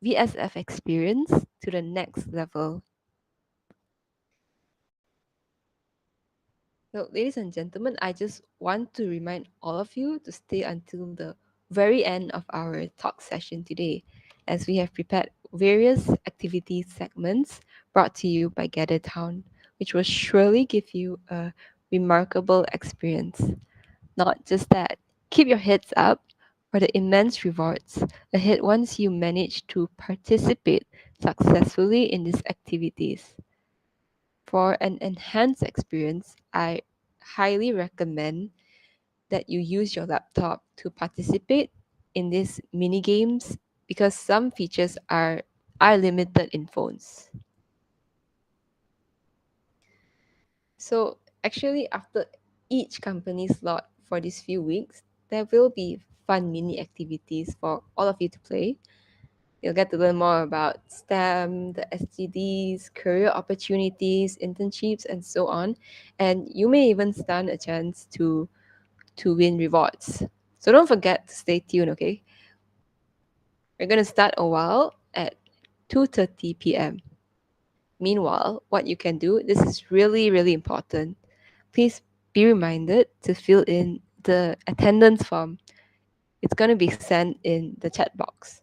VSF experience to the next level. So, ladies and gentlemen, I just want to remind all of you to stay until the very end of our talk session today, as we have prepared various activity segments brought to you by Gather Town, which will surely give you a remarkable experience. Not just that, keep your heads up for the immense rewards ahead once you manage to participate successfully in these activities. For an enhanced experience, I highly recommend that you use your laptop to participate in these mini games because some features are limited in phones. So actually after each company slot for these few weeks, there will be fun mini activities for all of you to play. You'll get to learn more about STEM, the STDs, career opportunities, internships, and so on. And you may even stand a chance to win rewards. So don't forget to stay tuned, okay? We're gonna start a while at 2:30 p.m. Meanwhile, what you can do, this is really, really important. Please be reminded to fill in the attendance form. It's gonna be sent in the chat box.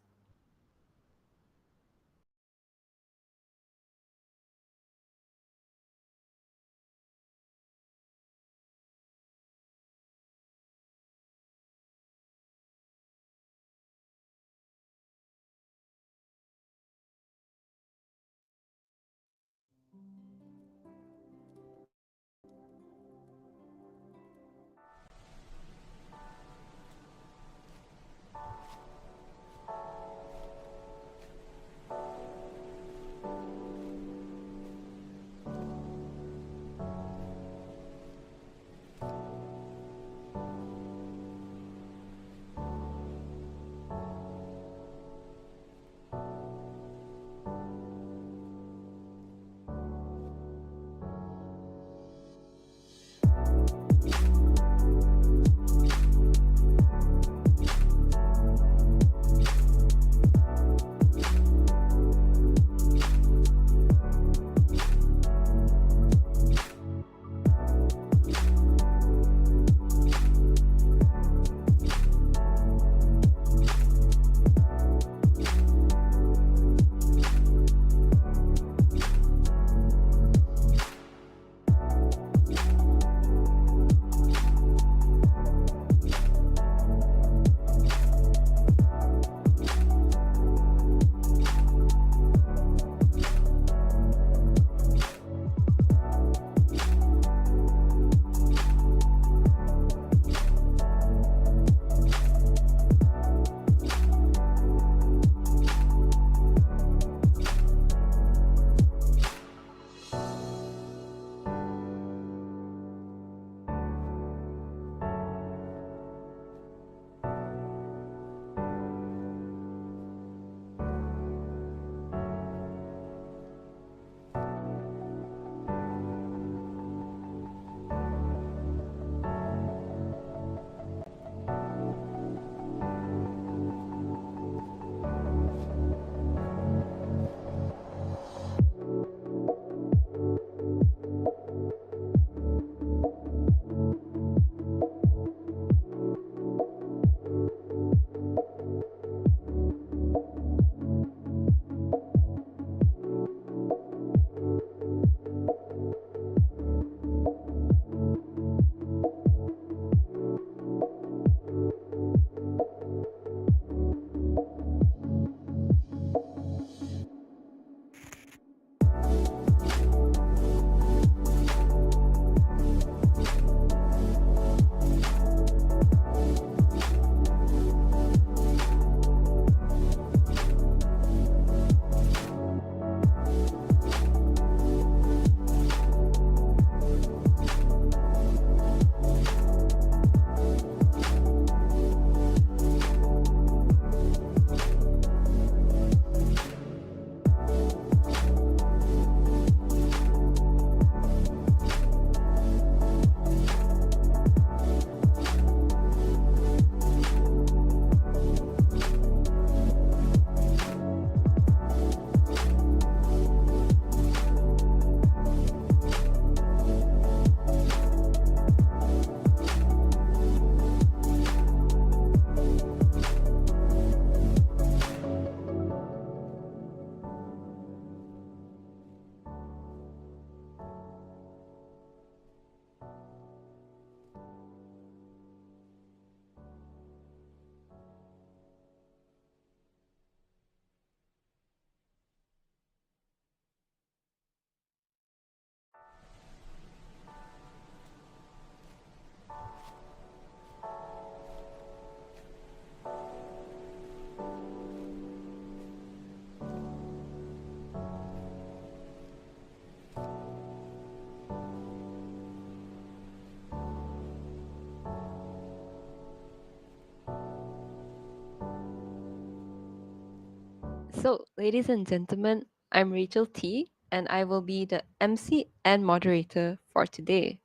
So, ladies and gentlemen, I'm Rachel T, and I will be the MC and moderator for today.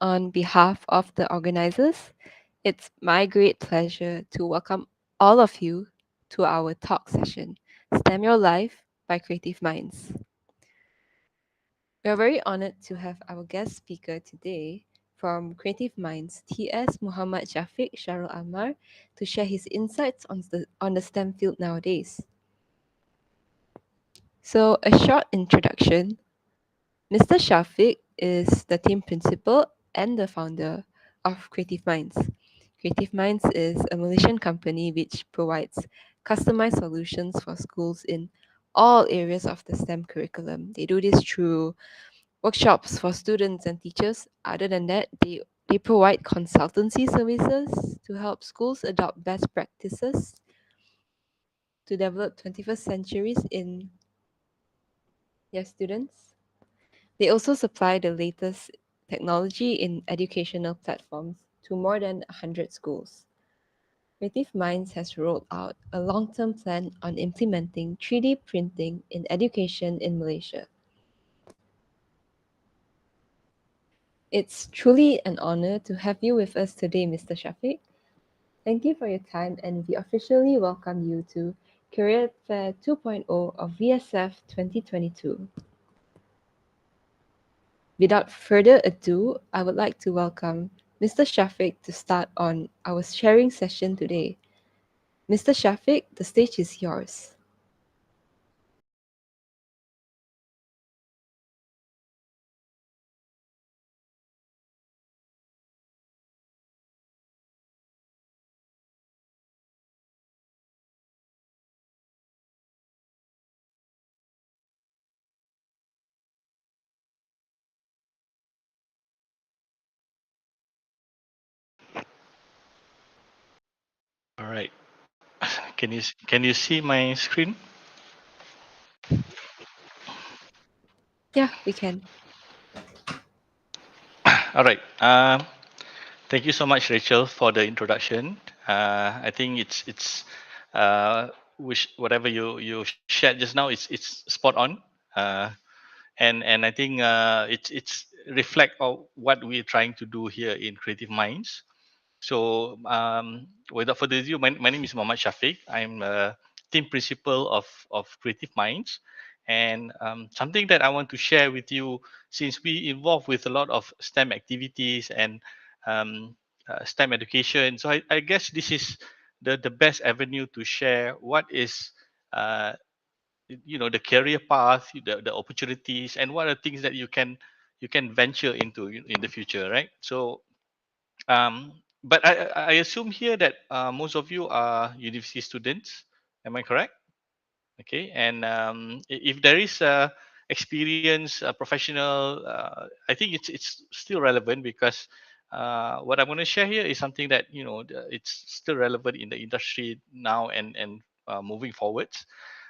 On behalf of the organizers, it's my great pleasure to welcome all of you to our talk session, STEM Your Life by Creative Minds. We are very honored to have our guest speaker today from Creative Minds, TS Muhammad Shafiq Sharul Amar, to share his insights on the STEM field nowadays. So, a short introduction. Mr. Shafiq is the team principal and the founder of Creative Minds. Creative Minds is a Malaysian company which provides customized solutions for schools in all areas of the STEM curriculum. They do this through workshops for students and teachers. Other than that, they provide consultancy services to help schools adopt best practices to develop 21st centuries in their students. They also supply the latest technology in educational platforms to more than 100 schools. Creative Minds has rolled out a long term plan on implementing 3D printing in education in Malaysia. It's truly an honor to have you with us today, Mr. Shafiq. Thank you for your time, and we officially welcome you to Career Fair 2.0 of VSF 2022. Without further ado, I would like to welcome Mr. Shafiq to start on our sharing session today. Mr. Shafiq, the stage is yours. All right. Can you see my screen? Yeah, we can. All right. Thank you so much, Rachel, for the introduction. I think it's uh, which whatever you shared just now, it's spot on. Uh, and I think it's reflect of what we're trying to do here in Creative Minds. So, without further ado, my name is Muhammad Shafiq. I'm a team principal of Creative Minds. And something that I want to share with you, since we involved with a lot of STEM activities and um, STEM education. So I guess this is the best avenue to share what is, uh, the career path, the opportunities, and what are things that you can venture into in the future, right? So but I assume here that most of you are university students. Am I correct? Okay. And if there is experience, professional, I think it's still relevant because what I'm going to share here is something that it's still relevant in the industry now and moving forwards.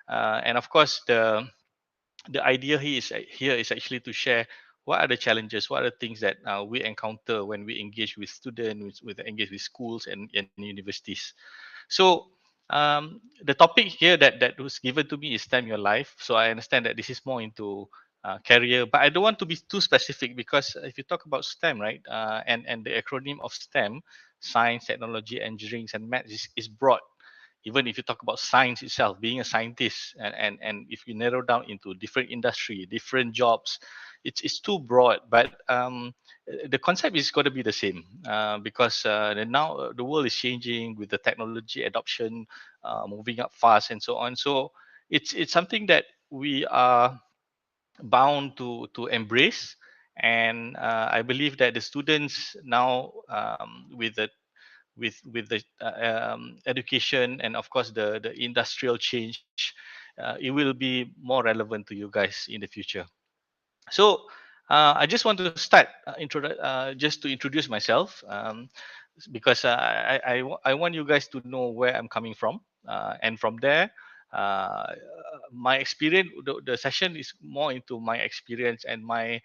And of course, the idea here is actually to share what are the challenges, what are the things that we encounter when we engage with students, with engage with schools and universities. So the topic here that was given to me is STEM Your Life. So I understand that this is more into career, but I don't want to be too specific because if you talk about STEM, right, and the acronym of STEM, science, technology, engineering, and math is broad. Even if you talk about science itself, being a scientist, and if you narrow down into different industry, different jobs, it's too broad. But the concept is going to be the same because now the world is changing with the technology adoption, moving up fast and so on. So it's something that we are bound to embrace. And I believe that the students now, with the education and of course the industrial change, it will be more relevant to you guys in the future. So I just want to start just to introduce myself, because I want you guys to know where I'm coming from, and from there, uh, my experience. The session is more into my experience and my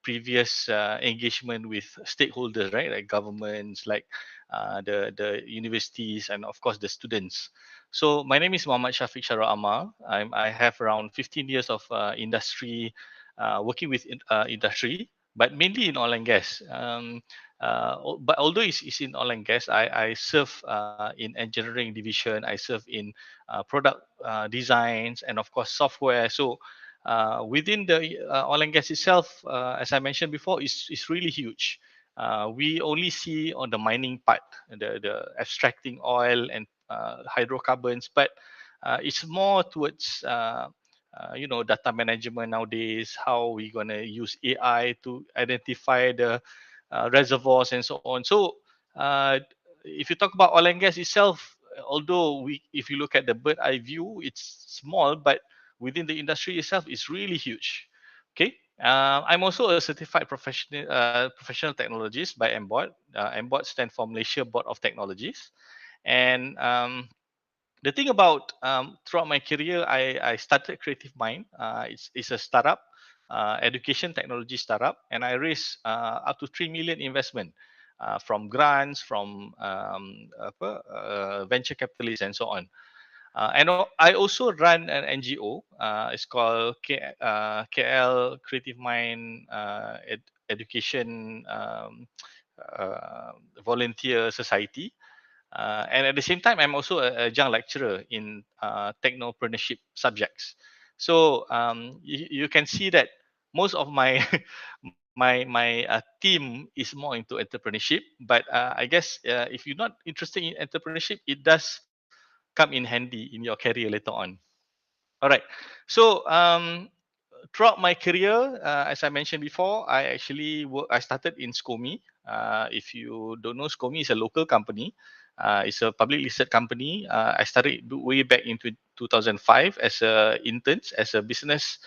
previous engagement with stakeholders, right? Like governments, like the universities, and of course the students. So my name is Muhammad Shafiq Sharul Amal. I have around 15 years of industry, working with industry, but mainly in oil and gas. But although it's in oil and gas, I serve in engineering division. I serve in product designs and of course software. So within the oil and gas itself, as I mentioned before, is really huge. We only see on the mining part, the extracting oil and hydrocarbons, but it's more towards data management nowadays. How we gonna use AI to identify the reservoirs and so on. So uh, if you talk about oil and gas itself, although if you look at the bird eye view, it's small, but within the industry itself, it's really huge. Okay. I'm also a certified professional technologist by MBOT. MBOT stands for Malaysia Board of Technologies. And the thing about throughout my career, I started Creative Mind. It's a startup, education technology startup, and I raised up to 3 million investment from grants, from venture capitalists, and so on. I also run an NGO. It's called KL Creative Mind Education Volunteer Society. And at the same time, I'm also a young lecturer in technopreneurship subjects. So you can see that most of my my team is more into entrepreneurship. But I guess if you're not interested in entrepreneurship, it does come in handy in your career later on. All right. So throughout my career, as I mentioned before, I started in SCOMI. If you don't know, SCOMI is a local company. It's a public listed company. I started way back in 2005 as a interns, as a business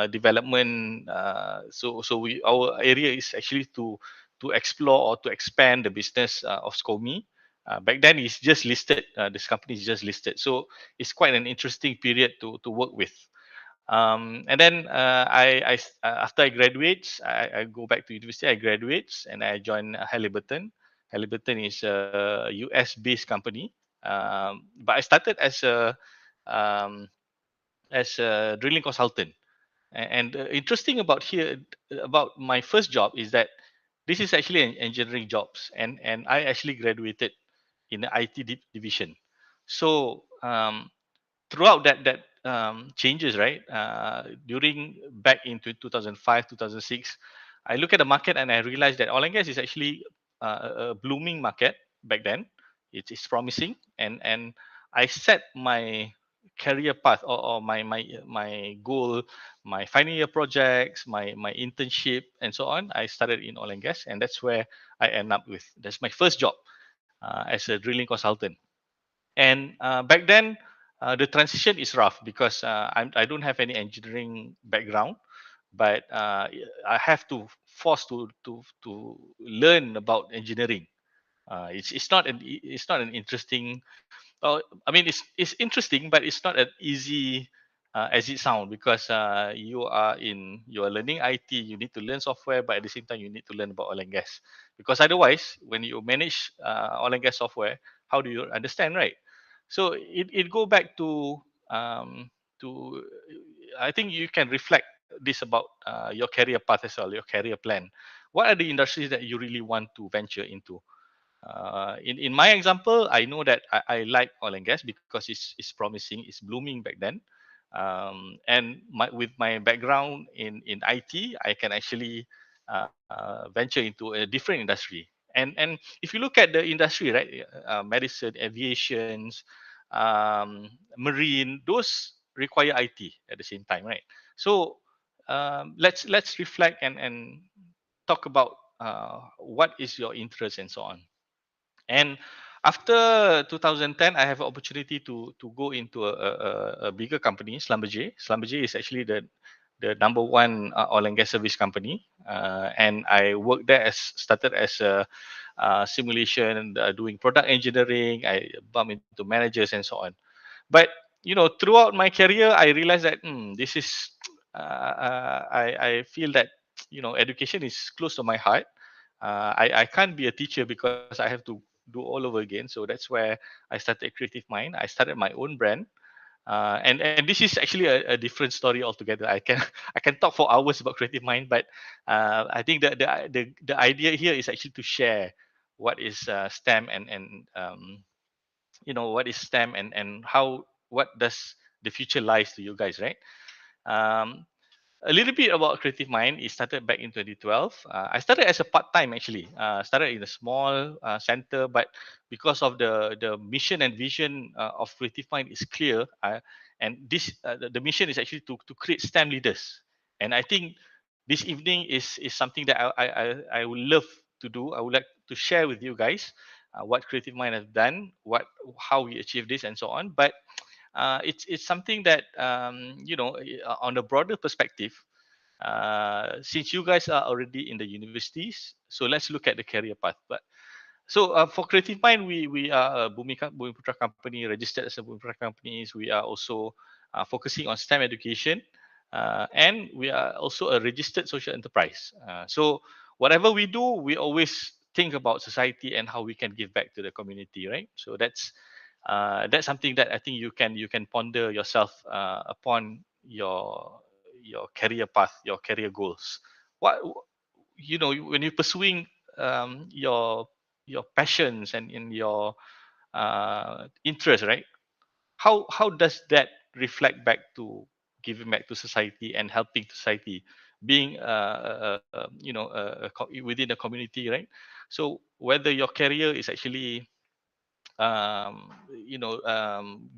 development. Our area is actually to explore or to expand the business of SCOMI. Back then, it's just listed. This company is just listed, so it's quite an interesting period to work with. And then after I graduate, I go back to university. I graduate and I join Halliburton. Halliburton is a US based company, but I started um, as a drilling consultant. And interesting about here about my first job is that this is actually an engineering jobs, and I actually graduated in the IT division. So throughout that changes, right? During back into 2005, 2006, I look at the market and I realized that oil and gas is actually a blooming market back then. It's promising, and I set my career path, or my goal, my final year projects, my internship, and so on. I started in oil and gas, and that's where I end up with. That's my first job as a drilling consultant. And back then, the transition is rough because I don't have any engineering background, but I have to force to learn about engineering. It's not an interesting. I mean, it's interesting, but it's not as easy as it sounds, because you are learning IT. You need to learn software, but at the same time, you need to learn about oil and gas. Because otherwise, when you manage oil and gas software, how do you understand, right? So it go back to I think you can reflect this about your career path as well, your career plan. What are the industries that you really want to venture into? In my example, I know that I like oil and gas because it's promising, it's blooming back then. And with my background in IT, I can actually venture into a different industry. And if you look at the industry, right, medicine, aviations, marine, those require IT at the same time, right? So let's reflect and talk about what is your interest and so on. And after 2010, I have an opportunity to go into a bigger company, Schlumberger. Schlumberger is actually the number one oil and gas service company, and I worked there started as a simulation, doing product engineering. I bumped into managers and so on. But throughout my career, I realized that this is I feel that education is close to my heart. I can't be a teacher because I have to do do all over again. So that's where I started Creative Mind. I started my own brand. And this is actually a different story altogether. I can I can talk for hours about Creative Mind, but I think that the idea here is actually to share what is STEM, and what is STEM, and how, what does the future lies to you guys, right? Um, a little bit about Creative Mind. It started back in 2012. I started as a part-time actually. Started in a small center, but because of the mission and vision of Creative Mind is clear, and this the mission is actually to create STEM leaders. And I think this evening is something that I would love to do. I would like to share with you guys what Creative Mind has done, what how we achieve this, and so on. But it's something that on a broader perspective, since you guys are already in the universities, so let's look at the career path. But so for Creative Mind, we are a Bumi Putra company, registered as a Bumi Putra companies. We are also focusing on STEM education, and we are also a registered social enterprise. So whatever we do, we always think about society and how we can give back to the community, right? So that's something that I think you can ponder yourself upon your career path, your career goals. What when you're pursuing your passions and in your interest, right? How does that reflect back to giving back to society and helping society, being within a community, right? So whether your career is actually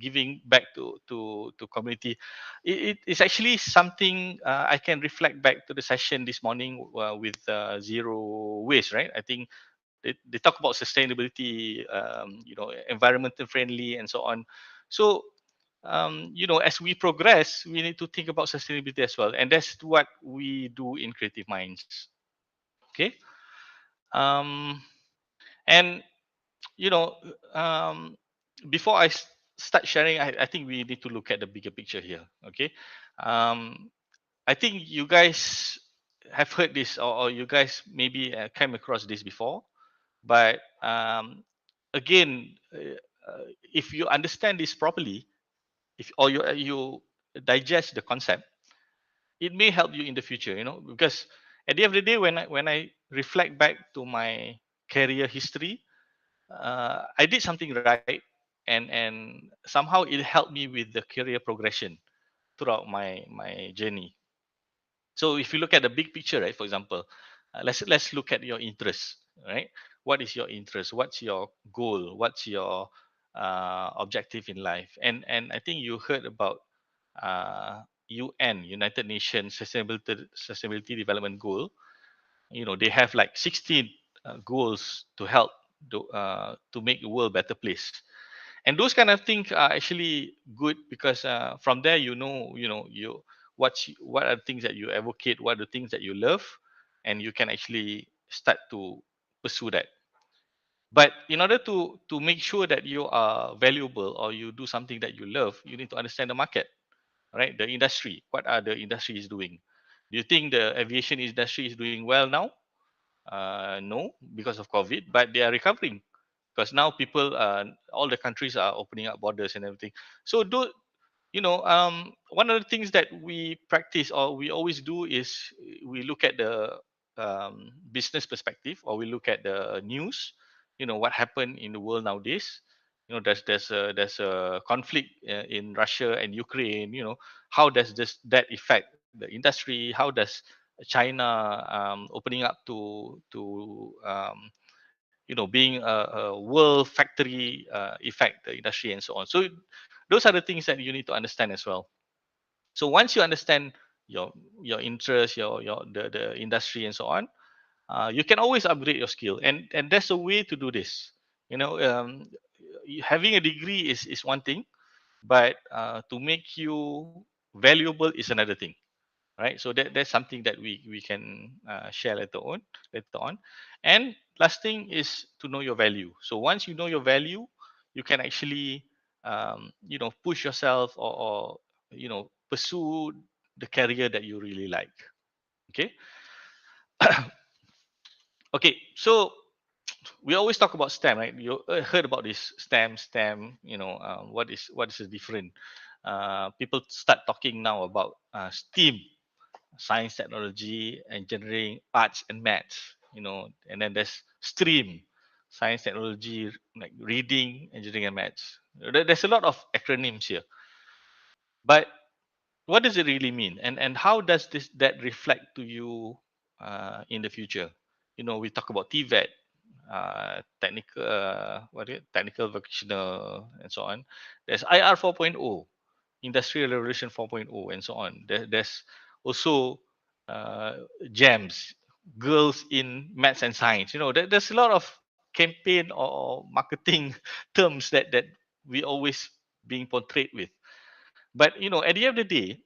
giving back to community, it's actually something I can reflect back to the session this morning with zero waste, right? I think they talk about sustainability, environmental friendly and so on. So as we progress, we need to think about sustainability as well, and that's what we do in Creative Minds. Okay. um, and you know, um, before start sharing, I think we need to look at the bigger picture here. Okay, um, I think you guys have heard this, or you guys maybe came across this before, but again, if you understand this properly, if or you digest the concept, it may help you in the future. Because at the end of the day, when I reflect back to my career history, I did something right, and somehow it helped me with the career progression throughout my journey. So if you look at the big picture, right? For example, let's look at your interest, right? What is your interest? What's your goal? What's your objective in life? And I think you heard about UN, United Nations Sustainability Development Goal. They have like 16 goals to help to make the world a better place. And those kind of things are actually good because from there, what are the things that you advocate, what are the things that you love, and you can actually start to pursue that. But in order to make sure that you are valuable or you do something that you love, you need to understand the market, right? The industry. What are the industries doing? Do you think the aviation industry is doing well now? No, because of COVID, but they are recovering because now people, all the countries are opening up borders and everything. So one of the things that we practice or we always do is we look at the business perspective, or we look at the news. What happened in the world nowadays. There's a conflict in Russia and Ukraine. How does that affect the industry? How does China opening up to being a world factory affect the industry and so on. So those are the things that you need to understand as well. So once you understand your interest, the industry and so on, you can always upgrade your skill, and there's a way to do this. Having a degree is one thing, but to make you valuable is another thing, right? So that's something that we can share later on. And last thing is to know your value. So once you know your value, you can actually push yourself, or pursue the career that you really like. Okay. Okay, so we always talk about STEM, right? You heard about this STEM. What is the different? People start talking now about STEAM, science, technology, engineering, arts, and maths. And then there's STREAM, science, technology, like reading, engineering, and maths. There's a lot of acronyms here, but what does it really mean, and how does this that reflect to you in the future? We talk about TVET, technical, technical vocational, and so on. There's IR 4.0, Industrial Revolution 4.0, and so on. There's also uh, GEMS, girls in maths and science. There's a lot of campaign or marketing terms that we always being portrayed with. But at the end of the day,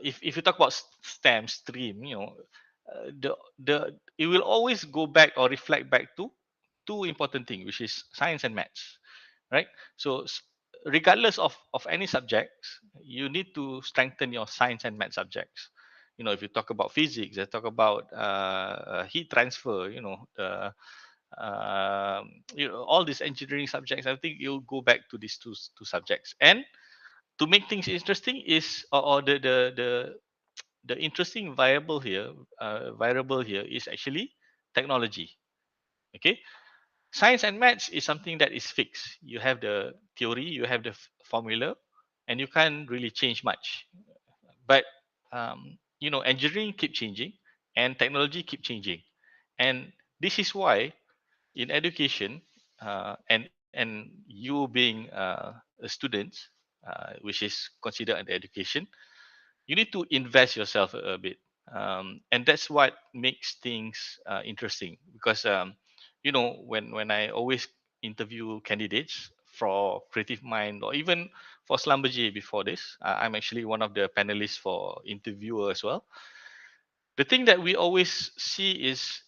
if you talk about STEM stream, the it will always go back or reflect back to two important things, which is science and maths, right? So regardless of any subjects, you need to strengthen your science and math subjects. If you talk about physics, I talk about heat transfer, all these engineering subjects. I think you'll go back to these two subjects. And to make things interesting is, or the interesting variable here is actually technology. Okay, science and maths is something that is fixed. You have the theory, you have the formula, and you can't really change much. But engineering keep changing, and technology keep changing, and this is why in education, and you being a student, which is considered under education, you need to invest yourself a bit, and that's what makes things interesting. Because when I always interview candidates for Creative Mind, or even for Slumberjay before this, I'm actually one of the panelists for interviewer as well. The thing that we always see is,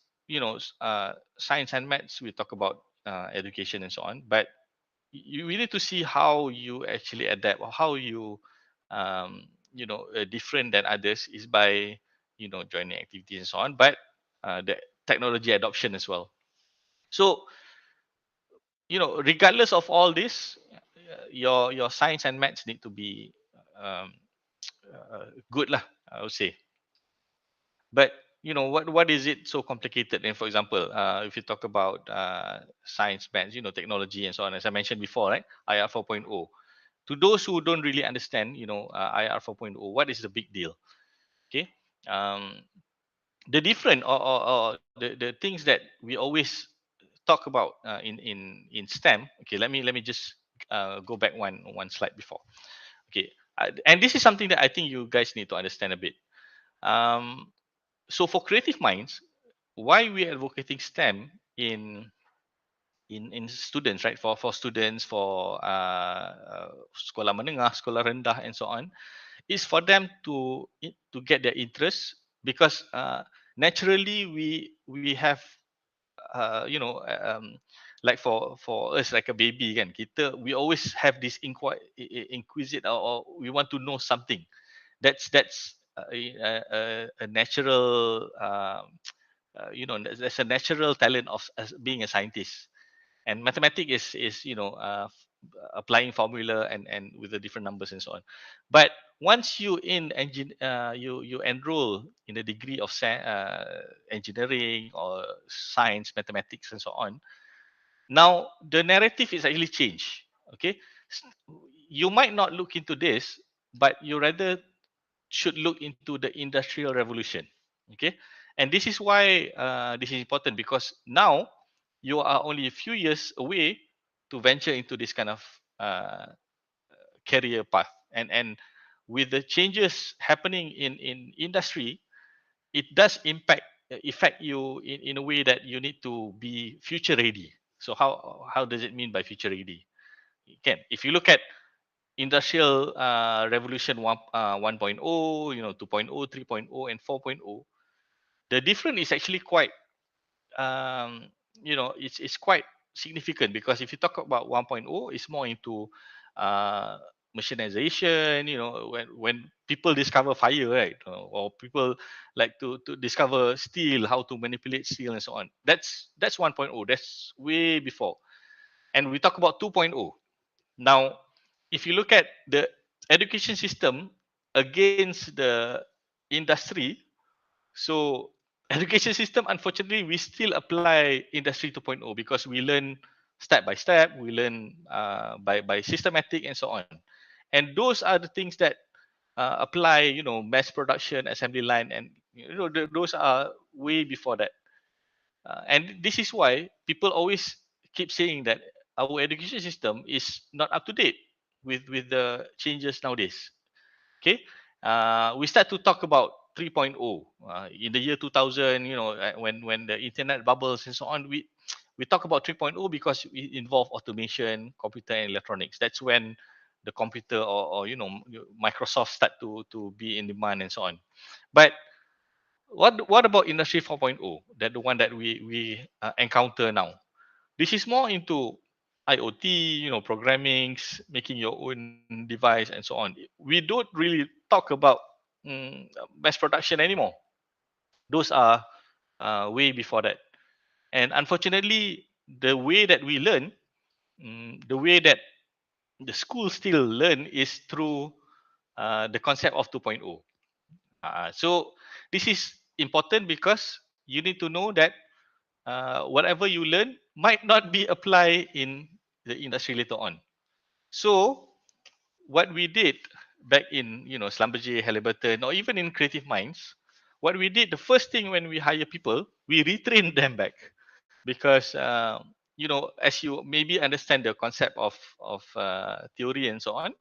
science and maths, we talk about education and so on, but we need to see how you actually adapt, or how you different than others, is by joining activities and so on, but the technology adoption as well. So regardless of all this, your science and maths need to be um, good lah, I would say. But what is it so complicated? And for example, if you talk about science, maths, technology and so on, as I mentioned before, right? IR 4.0. To those who don't really understand, IR 4.0, what is the big deal? Okay. um, the different, or the things that we always talk about in STEM. Okay, let me just go back one slide before. Okay, and this is something that I think you guys need to understand a bit. um, so for Creative Minds, why we are advocating STEM in students, right? For students, for sekolah menengah, sekolah rendah, and so on, is for them to get their interest. Because naturally we have like for us, like a baby kan, we always have this inquisitive, or we want to know something. That's a natural there's a natural talent of as being a scientist. And mathematics is applying formula, and with the different numbers and so on. But once you you enroll in a degree of engineering, or science, mathematics, and so on, now the narrative is actually changed. Okay. You might not look into this, but you rather should look into the industrial revolution. Okay. And this is why this is important, because now you are only a few years away to venture into this kind of uh, career path. And with the changes happening in industry, it does affect you in a way that you need to be future ready. So how does it mean by future ready? Again, if you look at industrial revolution 1.0, 2.0, 3.0, and 4.0, the difference is actually quite it's quite significant. Because if you talk about 1.0, it's more into uh, machinization, when people discover fire, right? Or people like to discover steel, how to manipulate steel and so on. That's 1.0. That's way before. And we talk about 2.0. Now, if you look at the education system against the industry, so education system, unfortunately, we still apply industry 2.0 because we learn step by step, we learn by systematic and so on. And those are the things that apply, mass production, assembly line, and those are way before that. And this is why people always keep saying that our education system is not up to date with the changes nowadays. Okay, we start to talk about 3.0 in the year 2000. When the internet bubbles and so on, we talk about 3.0 because it involve automation, computer, and electronics. That's when the computer or Microsoft start to be in demand and so on. But what about industry 4.0? That the one that we encounter now. This is more into IoT, programming, making your own device, and so on. We don't really talk about mass production anymore. Those are way before that. And unfortunately, the way that we learn, the way that the school still learn is through the concept of 2.0. So this is important because you need to know that whatever you learn might not be applied in the industry later on. So what we did back in Schlumberger, Halliburton, or even in Creative Minds, what we did, the first thing when we hire people, we retrain them back because as you maybe understand the concept of theory and so on,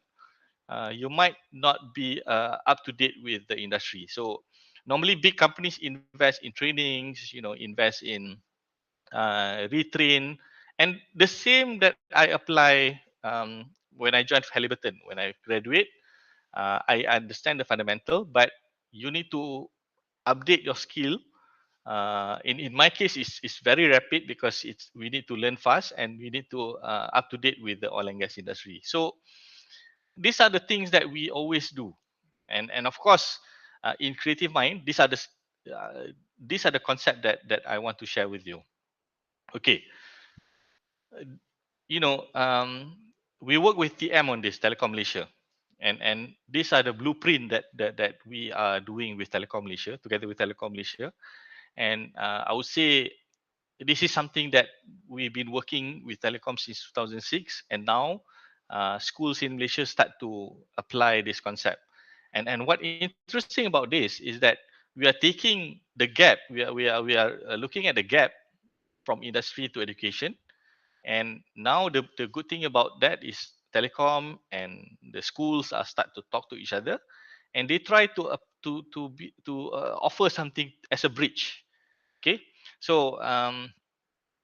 you might not be up to date with the industry. So normally big companies invest in trainings, invest in retrain, and the same that I apply when I joined Halliburton. When I graduate, I understand the fundamental, but you need to update your skill. In my case, it's very rapid because it's we need to learn fast and we need to up to date with the oil and gas industry. So these are the things that we always do, and of course, in Creative Mind, these are the concept that I want to share with you. Okay, you know, we work with TM on this, Telecom Malaysia, and these are the blueprint that we are doing with Telecom Malaysia, together with Telecom Malaysia. And I would say this is something that we've been working with Telecom since 2006, and now schools in Malaysia start to apply this concept. And what interesting about this is that we are taking the gap. We are looking at the gap from industry to education. And now the good thing about that is telecom and the schools are start to talk to each other, and they try to offer something as a bridge. Okay, so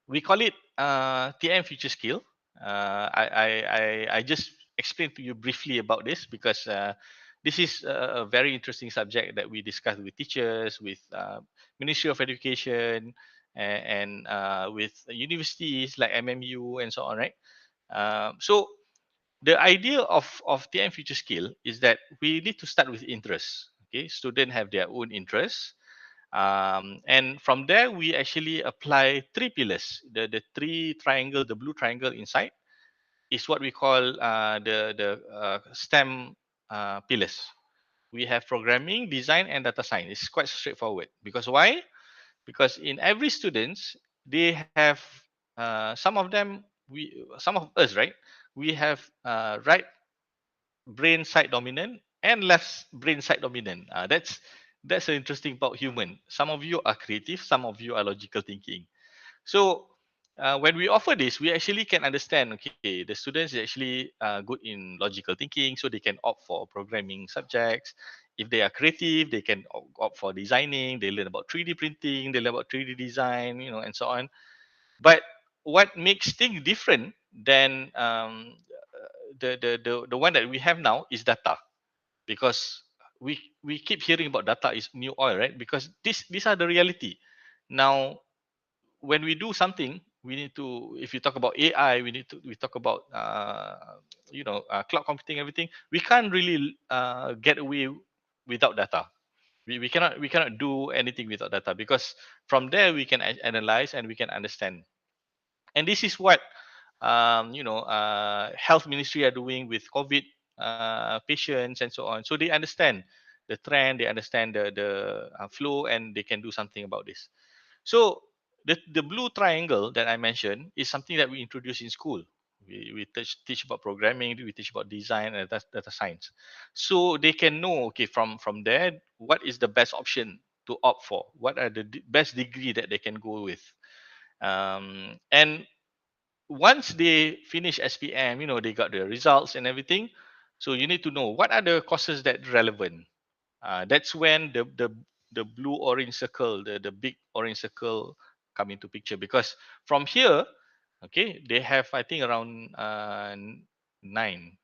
we call it TM Future Skill. I just explained to you briefly about this because this is a very interesting subject that we discussed with teachers, with Ministry of Education, and with universities like MMU and so on, right? So the idea of TM Future Skill is that we need to start with interest. Okay, students have their own interests, and from there we actually apply three pillars. The three triangle, the blue triangle inside, is what we call the STEM pillars. We have programming, design, and data science. It's quite straightforward. Because why? Because in every students, they have some of them, some of us, right? We have right brain side dominant and left brain side dominant. That's an interesting about human. Some of you are creative, some of you are logical thinking. So when we offer this, we actually can understand. Okay, the students is actually good in logical thinking, so they can opt for programming subjects. If they are creative, they can opt for designing. They learn about 3D printing, they learn about 3D design, and so on. But what makes things different than the one that we have now is data, because we keep hearing about data is new oil, right? Because these are the reality. Now when we do something, we need to, if you talk about AI, we talk about cloud computing, everything. We can't really get away without data. We cannot do anything without data, because from there we can analyze and we can understand. And this is what health ministry are doing with COVID patients and so on. So they understand the trend, they understand the flow, and they can do something about this. So the blue triangle that I mentioned is something that we introduce in school. We teach about programming, we teach about design and data science. So they can know, okay, from there, what is the best option to opt for? What are the best degree that they can go with? And once they finish SPM, they got the results and everything. So you need to know what are the courses that relevant. That's when the blue orange circle, the big orange circle come into picture, because from here, okay, they have, I think, around nine,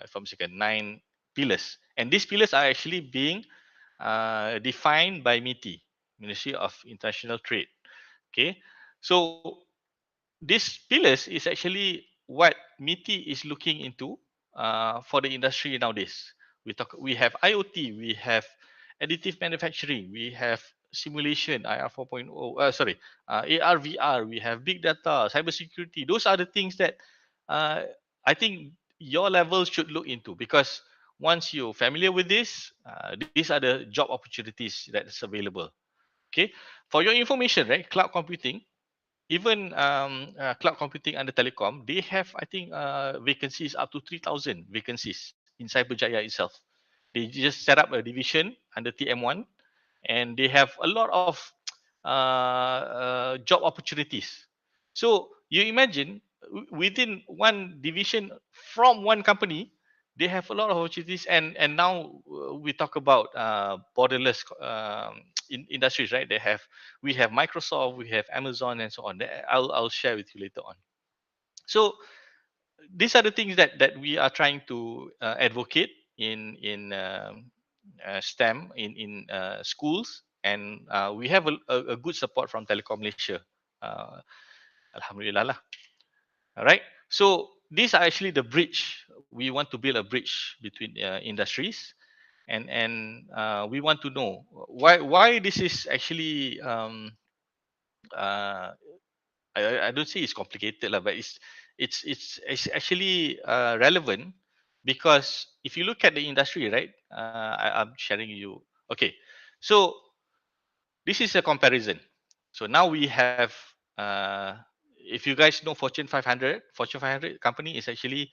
if I'm mistaken, nine pillars, and these pillars are actually being defined by MITI, Ministry of International Trade. Okay, so these pillars is actually what MITI is looking into for the industry nowadays. We have IoT, we have additive manufacturing, we have simulation, IR 4.0, AR, VR, we have big data, cybersecurity. Those are the things that uh, I think your level should look into, because once you're familiar with this, these are the job opportunities that is available. Okay, for your information, right? Cloud computing, even cloud computing under telecom, they have, I think, vacancies up to 3,000 vacancies in Cyberjaya itself. They just set up a division under TM1, and they have a lot of job opportunities. So you imagine, within one division from one company, they have a lot of opportunities. And now we talk about borderless industries, right? We have Microsoft, we have Amazon, and so on. I'll share with you later on. So these are the things that we are trying to advocate in STEM in schools, and we have a good support from Telecom Malaysia. Uh, Alhamdulillah lah. All right. So these are actually the bridge. We want to build a bridge between industries, and we want to know why this is actually uh, I don't say it's complicated lah, but it's actually relevant, because if you look at the industry, right? I'm sharing you. Okay, so this is a comparison. So now we have, uh, if you guys know Fortune 500 company is actually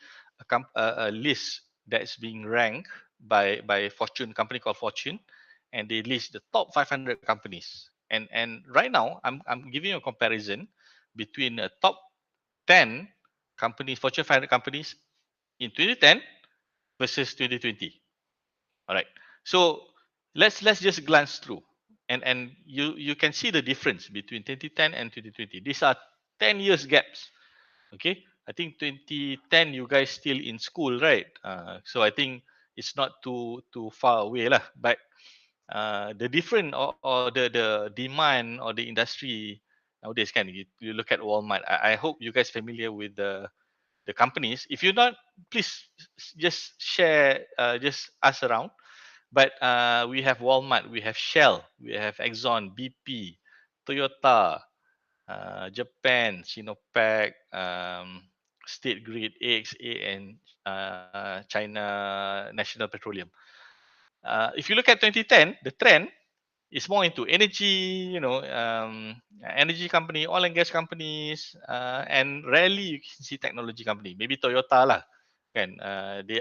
a list that's being ranked by Fortune, company called Fortune, and they list the top 500 companies. And right now, I'm giving you a comparison between the top 10 companies, Fortune 500 companies in 2010 versus 2020. All right. So let's just glance through, and you can see the difference between 2010 and 2020. These are 10 years gaps. Okay. I think 2010 you guys still in school, right? So I think it's not too far away lah. But the different, or the demand or the industry nowadays, can you look at Walmart. I hope you guys familiar with the companies. If you're not, please just share, just ask around. But we have Walmart, we have Shell, we have Exxon, BP, Toyota, Japan, Sinopec, State Grid, AXA, and China National Petroleum. If you look at 2010, the trend is more into energy, energy company, oil and gas companies, and rarely you can see technology company. Maybe Toyota lah, kan? They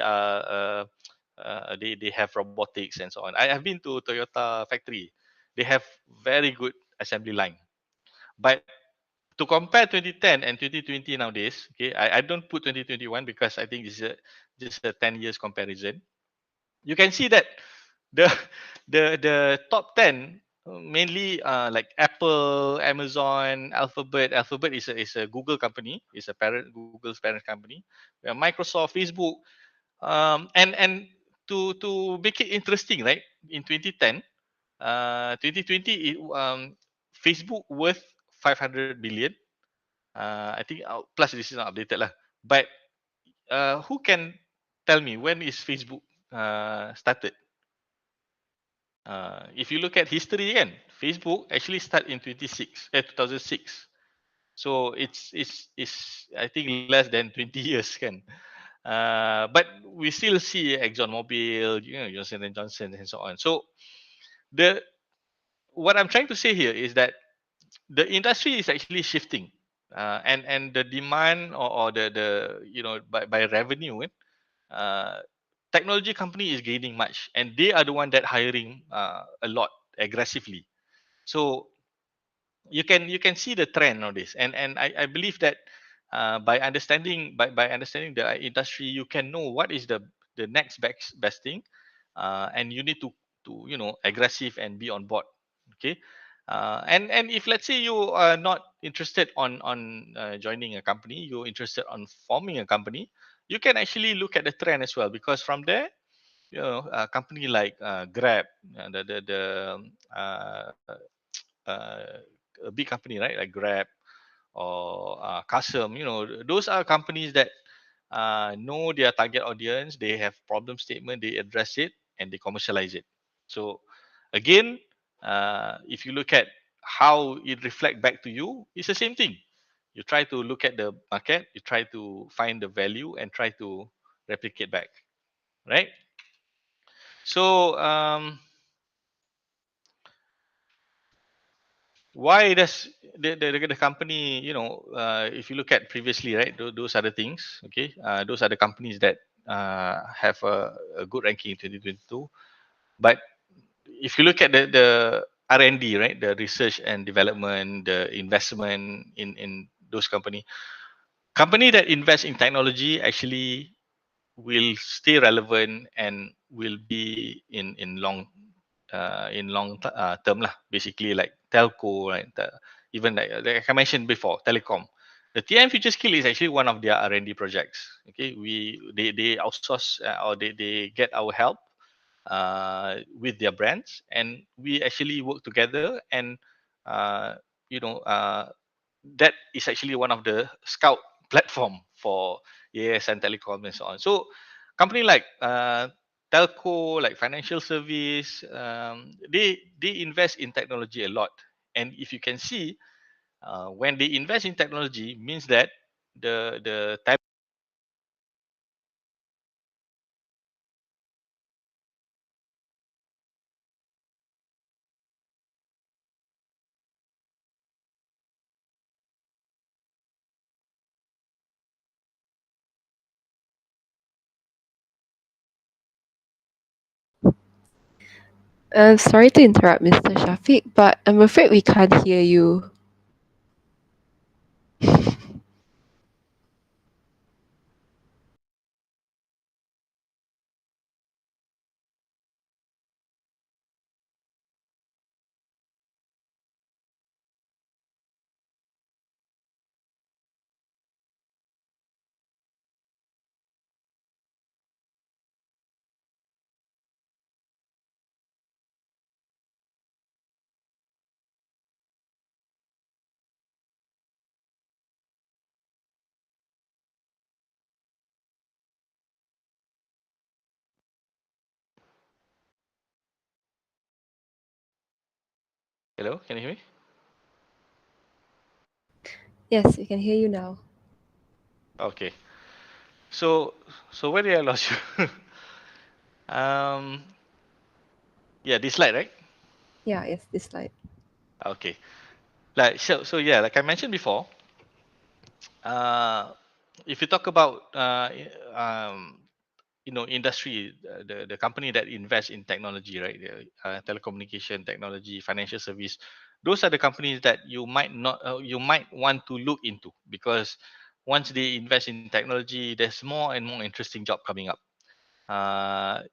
have robotics and so on. I have been to Toyota factory. They have very good assembly line. But to compare 2010 and 2020 nowadays, okay, I don't put 2021 because I think this is just a 10 years comparison. You can see that the the top 10, mainly like Apple, Amazon, Alphabet. Alphabet is a Google company, is a parent, Google's parent company. We have Microsoft, Facebook, and to make it interesting, right? In 2010, 2020, Facebook worth 500 billion, I think plus this is not updated lah. But who can tell me when is Facebook started? If you look at history again, Facebook actually start in 2006. So it's I think less than 20 years kan. But we still see ExxonMobil, Johnson and Johnson and so on. So the what I'm trying to say here is that the industry is actually shifting, and the demand or the by revenue, uh, technology company is gaining much, and they are the one that hiring a lot aggressively. So you can see the trend nowadays, and I believe that by understanding the industry, you can know what is the next best thing, and you need to aggressive and be on board. Okay. And if let's say you are not interested on joining a company, you're interested on forming a company, you can actually look at the trend as well, because from there, a company like Grab, the uh, a big company, right? Like Grab or Custom, those are companies that know their target audience. They have problem statement, they address it, and they commercialize it. So again, if you look at how it reflect back to you, it's the same thing. You try to look at the market, you try to find the value and try to replicate back, right? So why does the company, if you look at previously, right, those are the things. Okay, those are the companies that have a good ranking in 2022. But if you look at the R&D, right, the research and development, the investment in those company that invest in technology actually will stay relevant and will be in long term lah. Basically, like telco, right? Even like I mentioned before, telecom. The TM Future Skill is actually one of their R&D projects. Okay, they outsource, or they get our help with their brands, and we actually work together, and uh, you know uh, that is actually one of the scout platform for AS and telecom and so on. So company like telco, like financial service, they invest in technology a lot. And if you can see, when they invest in technology, means that the type. Sorry to interrupt, Mr. Shafiq, but I'm afraid we can't hear you. Hello, can you hear me? Yes, we can hear you now. Okay. So where did I lost you? um, yeah, this slide, right? Yeah, yes, this slide. Okay. So yeah, like I mentioned before, uh, if you talk about industry, the company that invest in technology, right, telecommunication technology, financial service, those are the companies that you might want to look into, because once they invest in technology, there's more and more interesting job coming up.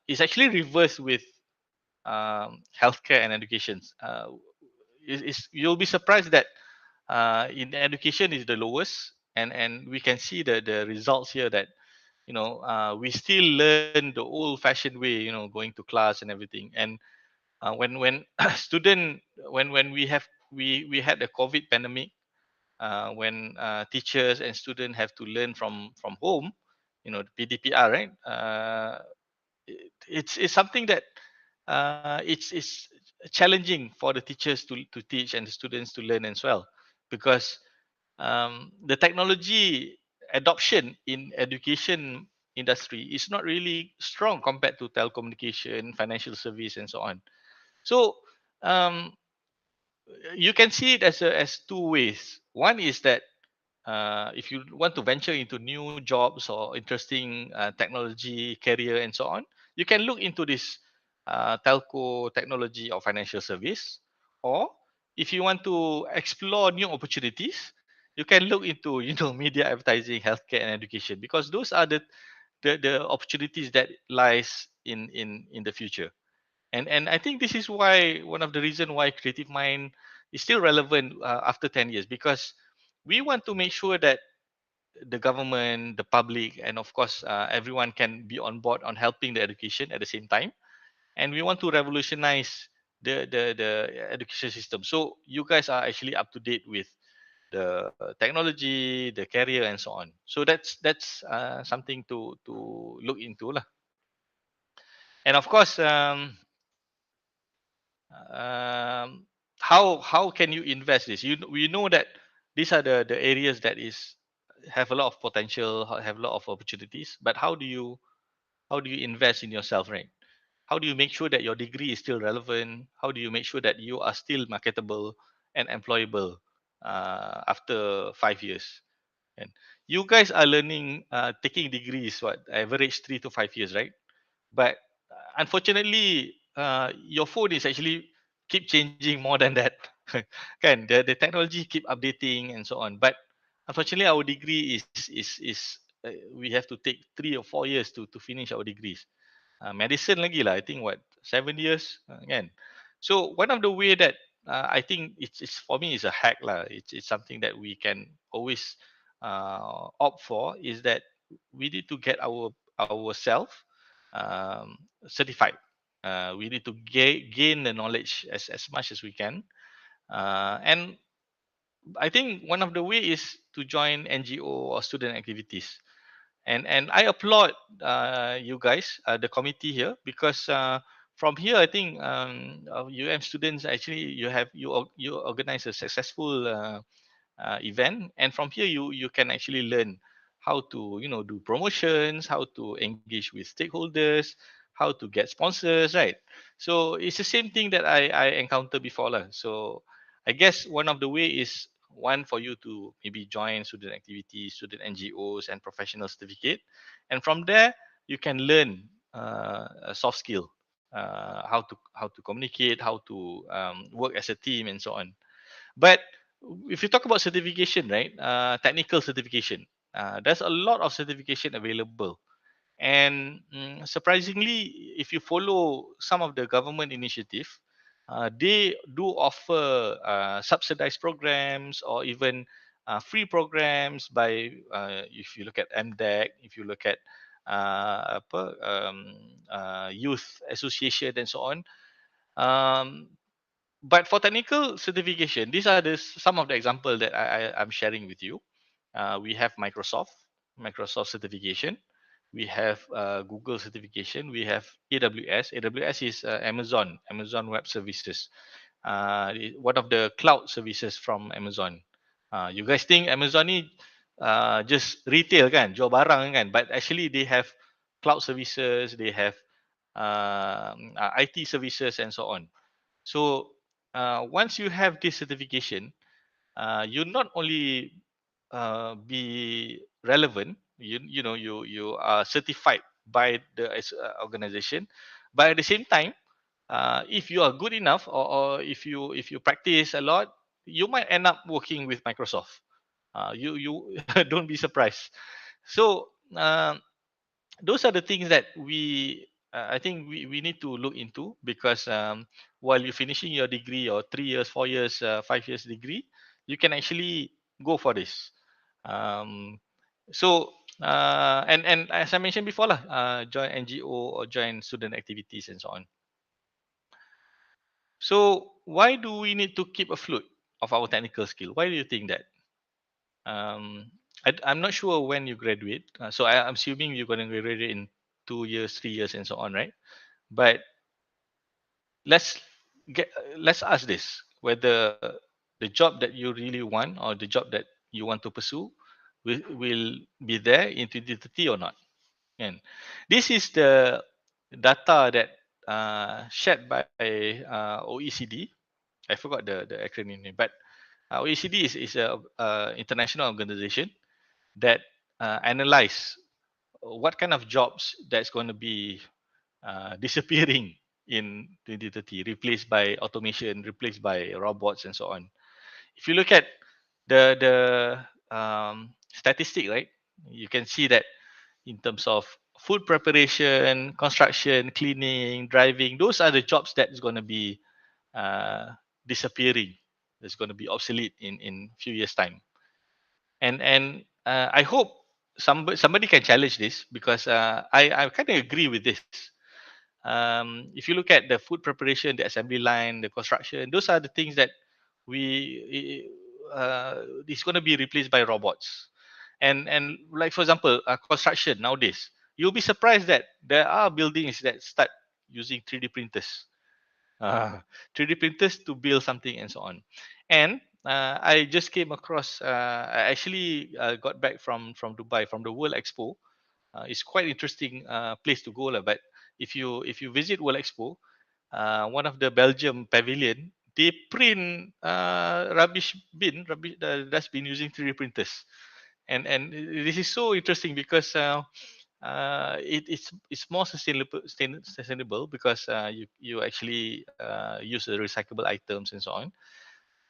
It's actually reversed with healthcare and education. You'll be surprised that in education is the lowest, and we can see the results here, that we still learn the old fashioned way, going to class and everything. And when student when we had the COVID pandemic, when teachers and students have to learn from home, the PDPR, right? It's something that it's challenging for the teachers to teach and the students to learn as well, because the technology adoption in education industry is not really strong compared to telecommunication, financial service, and so on. So um, you can see it as two ways. One is that if you want to venture into new jobs or interesting technology career and so on, you can look into this telco technology or financial service. Or if you want to explore new opportunities, you can look into media advertising, healthcare, and education, because those are the opportunities that lies in the future. And I think this is why one of the reason why Creative Mind is still relevant after 10 years, because we want to make sure that the government, the public, and of course everyone can be on board on helping the education at the same time. And we want to revolutionize the education system. So you guys are actually up to date with the technology, the career, and so on. So that's something to look into lah. And of course, um, how can you invest this? We know that these are the areas that is have a lot of potential, have a lot of opportunities. But how do you invest in yourself, right? How do you make sure that your degree is still relevant? How do you make sure that you are still marketable and employable after 5 years? And you guys are learning, taking degrees, what average 3 to 5 years, right? But unfortunately, your phone is actually keep changing more than that. Kan, the technology keep updating and so on. But unfortunately, our degree is we have to take 3 or 4 years to finish our degrees. Medicine lagi lah, I think what 7 years, kan. So one of the way that I think it's for me is a hack lah. It's something that we can always opt for, is that we need to get ourselves um, certified. We need to gain the knowledge as much as we can. And I think one of the way is to join NGO or student activities. And I applaud you guys, the committee here, because from here I think UM students actually you organize a successful event, and from here you can actually learn how to do promotions, how to engage with stakeholders, how to get sponsors, right? So it's the same thing that I encountered before lah. So I guess one of the way is one for you to maybe join student activities, student NGOs, and professional certificate, and from there you can learn a soft skill, how to communicate, how to work as a team, and so on. But if you talk about certification, right? Technical certification. There's a lot of certification available. And surprisingly, if you follow some of the government initiative, they do offer subsidized programs, or even free programs by, if you look at MDEC, if you look at youth association, and so on. Um, but for technical certification, these are some of the example that I'm sharing with you. We have Microsoft certification. We have Google certification. We have AWS. AWS is Amazon Web Services. One of the cloud services from Amazon. You guys think Amazon ni just retail kan, jual barang kan? But actually they have cloud services. They have IT services and so on. So once you have this certification, you not only be relevant, you are certified by the organization, but at the same time, if you are good enough, or if you practice a lot, you might end up working with Microsoft. You don't be surprised. So those are the things that I think we need to look into, because while you're finishing your degree, or 3 years, 4 years, 5 years degree, you can actually go for this. um, so and as I mentioned before lah, join NGO or join student activities and so on. So why do we need to keep afloat of our technical skill? Why do you think that? I'm not sure when you graduate. So I'm assuming you're going to graduate in 2 years, 3 years, and so on, right? But let's let's ask this: whether the job that you really want or the job that you want to pursue will be there in 2030 or not. And this is the data that shared by OECD. I forgot the acronym name, but OECD is a international organization that analyze what kind of jobs that's going to be disappearing in 2030, replaced by automation, replaced by robots, and so on. If you look at the statistic, right, you can see that in terms of food preparation, construction, cleaning, driving, those are the jobs that is going to be uh, disappearing. That's going to be obsolete in few years time. And I hope somebody can challenge this, because I kind of agree with this. If you look at the food preparation, the assembly line, the construction, those are the things that we it's going to be replaced by robots. And like for example, construction nowadays, you'll be surprised that there are buildings that start using 3D printers, uh, 3D printers to build something and so on. And I just came across. I actually got back from Dubai, from the World Expo. It's quite interesting place to go lah. But if you visit World Expo, one of the Belgium pavilion, they print rubbish dustbin using 3D printers. And this is so interesting because it's more sustainable, because you actually use the recyclable items and so on.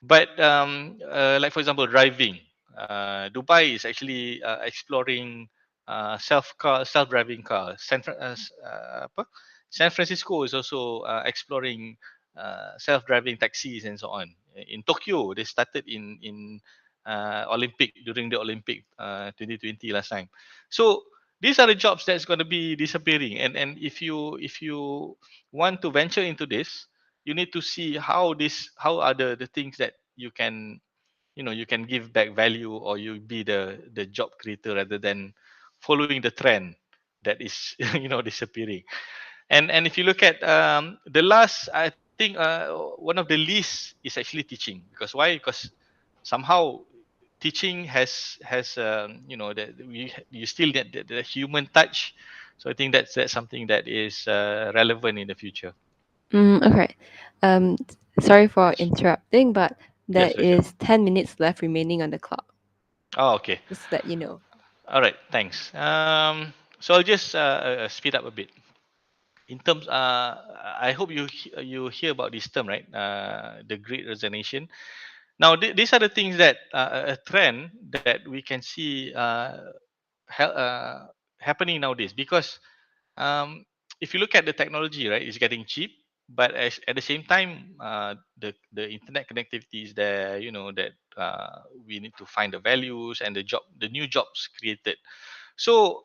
But like for example, driving. Dubai is actually exploring self-driving car. San Francisco is also exploring self-driving taxis and so on. In Tokyo, they started in Olympic, during the Olympic 2020 last time. So these are the jobs that's going to be disappearing. And if you want to venture into this, you need to see how are the things that you can, you can give back value, or you be the job creator rather than following the trend that is disappearing. And if you look at the last, I think one of the least is actually teaching. Because why? Because somehow teaching has you still get the human touch. So I think that's something that is relevant in the future. Okay. Um, Sorry for interrupting, but there Yes, Rachel. is 10 minutes left remaining on the clock. Oh, okay. Just to let you know. All right, thanks. So I'll just speed up a bit. In terms, I hope you hear about this term, right? The Great Resignation. Now, these are the things that a trend that we can see happening nowadays. Because if you look at the technology, right, it's getting cheap, but at the same time, the internet connectivity is there. That we need to find the values and the new jobs created. So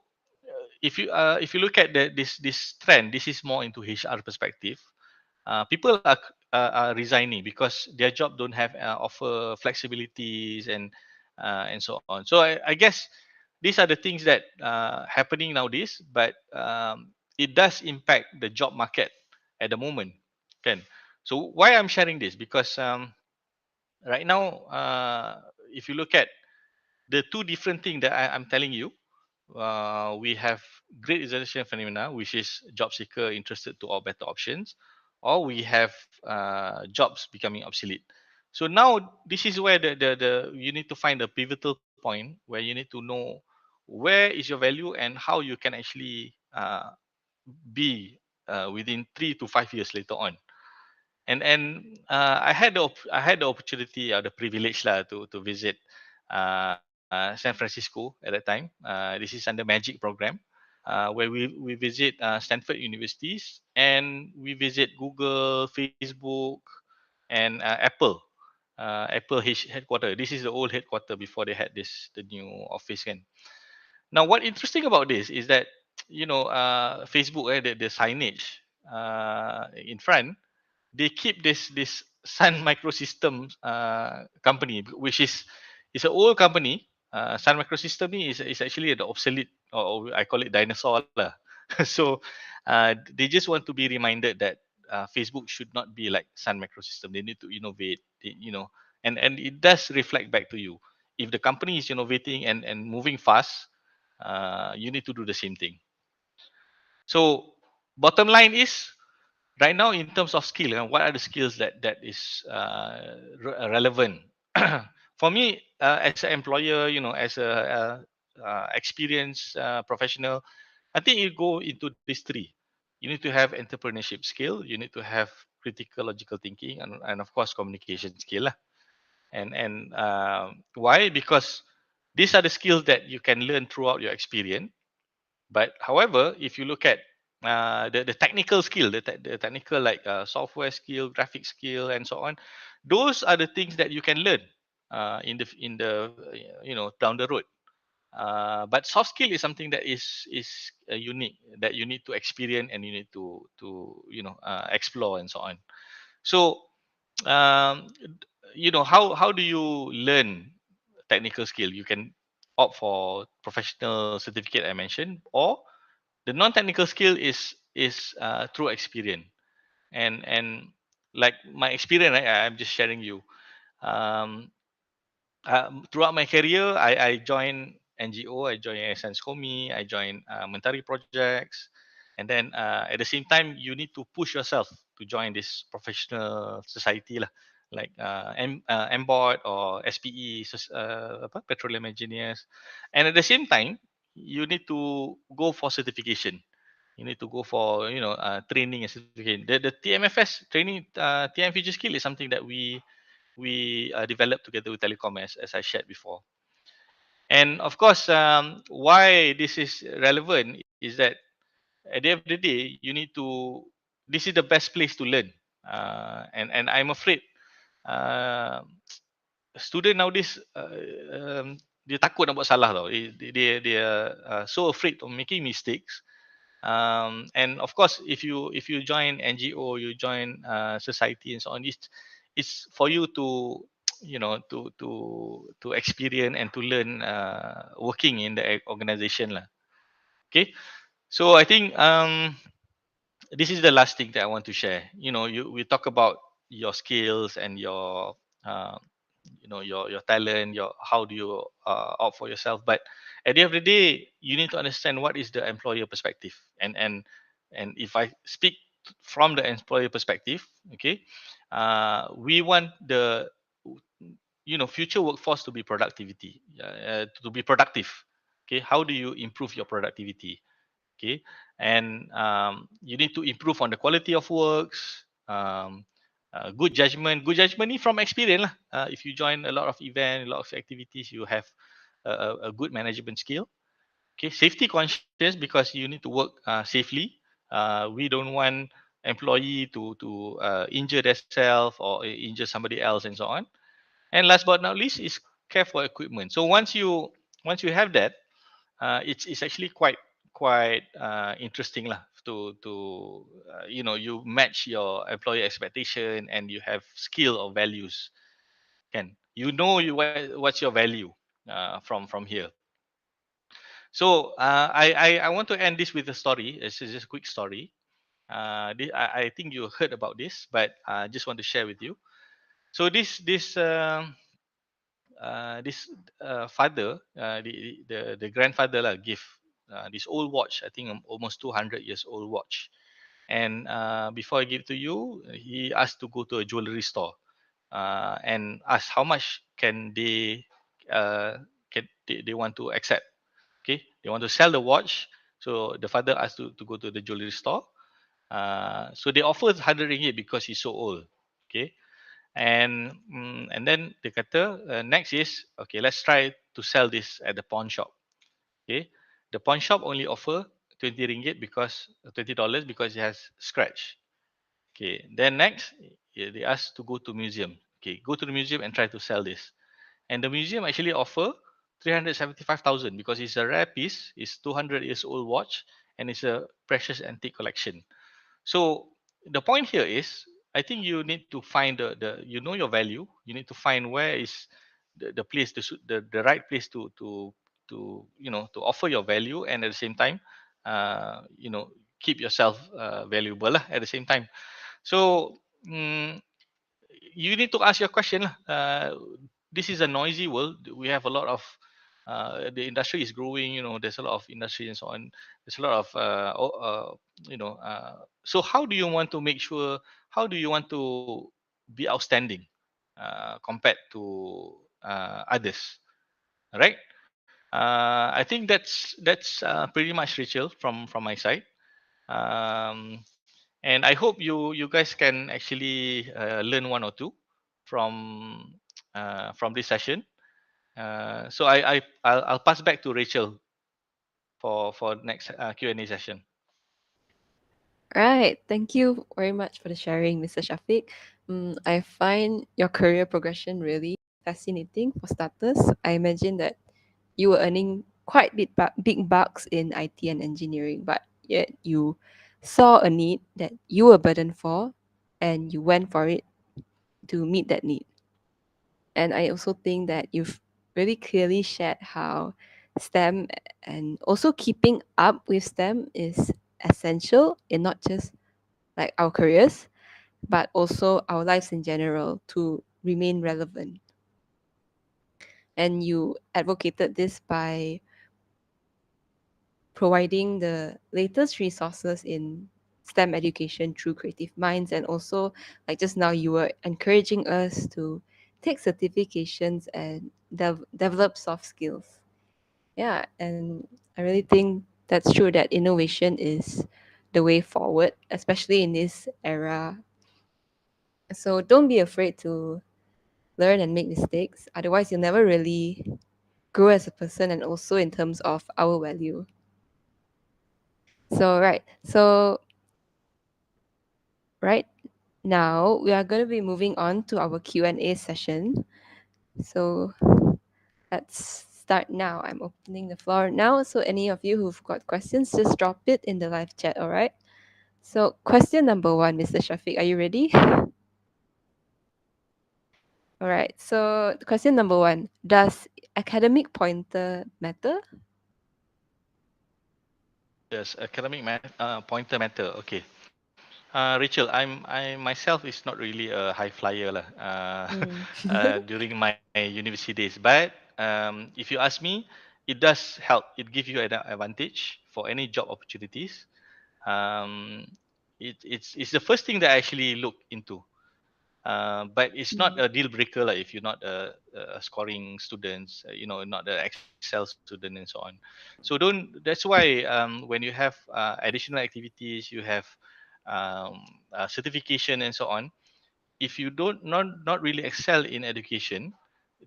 if you look at this trend, this is more into HR perspective. People are resigning because their job don't have offer flexibilities and so on. So I guess these are the things that happening nowadays, but it does impact the job market at the moment. Can So why I'm sharing this? Because right now, if you look at the two different things that I'm telling you, we have great resignation phenomena, which is job seeker interested to all better options, or we have jobs becoming obsolete. So now this is where the you need to find a pivotal point where you need to know where is your value and how you can actually be within 3 to 5 years later on. And I had the opportunity or the privilege lah to visit San Francisco at that time. This is under Magic program, where we visit Stanford universities, and we visit Google, Facebook, and Apple headquarter. This is the old headquarter before they had the new office. Kan. Now, what interesting about this is that Facebook, the signage in front, they keep this Sun Microsystems company, which is an old company. Sun Microsystem is actually the obsolete, or I call it dinosaur lah. So they just want to be reminded that Facebook should not be like Sun Microsystem. They need to innovate, and it does reflect back to you. If the company is innovating and moving fast, you need to do the same thing. So bottom line is, right now in terms of skill, what are the skills that is relevant for me as an employer, as a experienced professional. I think you go into these three. You need to have entrepreneurship skill, you need to have critical logical thinking, and of course communication skill lah. And why? Because these are the skills that you can learn throughout your experience. But however, if you look at the technical skill, the technical, like software skill, graphic skill, and so on, those are the things that you can learn in the down the road. But soft skill is something that is unique, that you need to experience, and you need to explore, and so on. So um, how do you learn technical skill? You can opt for professional certificate I mentioned, or the non-technical skill is through experience. And like my experience, right, I'm just sharing you. um, Throughout my career, I joined NGO, I joined Senskomi, I joined Mentari projects, and then at the same time, you need to push yourself to join this professional society lah, like MBOT or SPE, petroleum engineers, and at the same time, you need to go for certification. You need to go for training and certification. The TMFS training, TM future skill is something that we developed together with Telecom, as I shared before. And of course, why this is relevant is that at the end of the day, you need to. This is the best place to learn, and I'm afraid uh, student nowadays dia takut nak buat salah tau. They are so afraid of making mistakes. And of course, if you join NGO, you join society and so on, it's for you to to experience and to learn working in the organization lah. Okay, so I think this is the last thing that I want to share. We talk about your skills and your uh, your talent, your how do you opt for yourself. But at the end of the day, you need to understand what is the employer perspective. And if I speak from the employer perspective, okay, we want the future workforce to be to be productive. Okay, how do you improve your productivity? Okay, and you need to improve on the quality of works. Good judgment ni from experience lah. If you join a lot of event, a lot of activities, you have a good management skill. Okay, safety conscious, because you need to work safely. We don't want employee to injure themselves or injure somebody else, and so on. And last but not least is care for equipment. So once you have that, it's actually quite interesting lah, to you match your employer expectation, and you have skill or values. Can what's your value from here. So I want to end this with a story. It's just a quick story. I think you heard about this, but I just want to share with you. So this father, the grandfather lah, give this old watch. I think almost 200 years old watch. And before I give to you, he asked to go to a jewelry store and ask how much they want to accept. Okay, they want to sell the watch. So the father asked to go to the jewelry store. So they offered 100 ringgit because he's so old. Okay, and then they kata next is, okay, let's try to sell this at the pawn shop. Okay, the pawn shop only offer 20 ringgit, because $20, because it has scratch. Okay, then next they ask to go to museum. Okay, go to the museum and try to sell this, and the museum actually offer 375,000, because it's a rare piece. It's 200 years old watch, and it's a precious antique collection. So the point here is, I think you need to find the your value. You need to find where is the place, the right place to to offer your value, and at the same time, keep yourself valuable lah, at the same time. So mm, you need to ask your question lah. This is a noisy world. We have a lot of the industry is growing. There's a lot of industry and so on. There's a lot of so how do you want to make sure? How do you want to be outstanding compared to others? Right? I think that's pretty much Rachel from my side. Um, and I hope you guys can actually learn one or two from from this session. So I'll pass back to Rachel for next Q&A session. Right. Thank you very much for the sharing, Mr. Shafiq. I find your career progression really fascinating. For starters, I imagine that you were earning quite big bucks in IT and engineering, but yet you saw a need that you were burdened for and you went for it to meet that need. And I also think that you've really clearly shared how STEM and also keeping up with STEM is essential in not just like our careers, but also our lives in general to remain relevant. And you advocated this by providing the latest resources in STEM education through Creative Minds. And also, like just now, you were encouraging us to take certifications and develop soft skills. Yeah, and I really think that's true that innovation is the way forward, especially in this era. So don't be afraid to learn and make mistakes. Otherwise, you'll never really grow as a person and also in terms of our value. So, right. So, right now, we are going to be moving on to our Q&A session. So, let's start now. I'm opening the floor now. So, any of you who've got questions, just drop it in the live chat, all right? So, question number one, Mr. Shafiq, are you ready? All right. So, question number one, does academic pointer matter? Yes, pointer matter. Okay. Rachel, I myself is not really a high flyer lah, Mm. during my university days. But if you ask me, it does help. It gives you an advantage for any job opportunities. Um, it's the first thing that I actually look into. But it's not Mm. a deal breaker like if you're not a scoring students, not the Excel student and so on. So don't. That's why when you have additional activities, you have certification and so on. If you don't not really excel in education,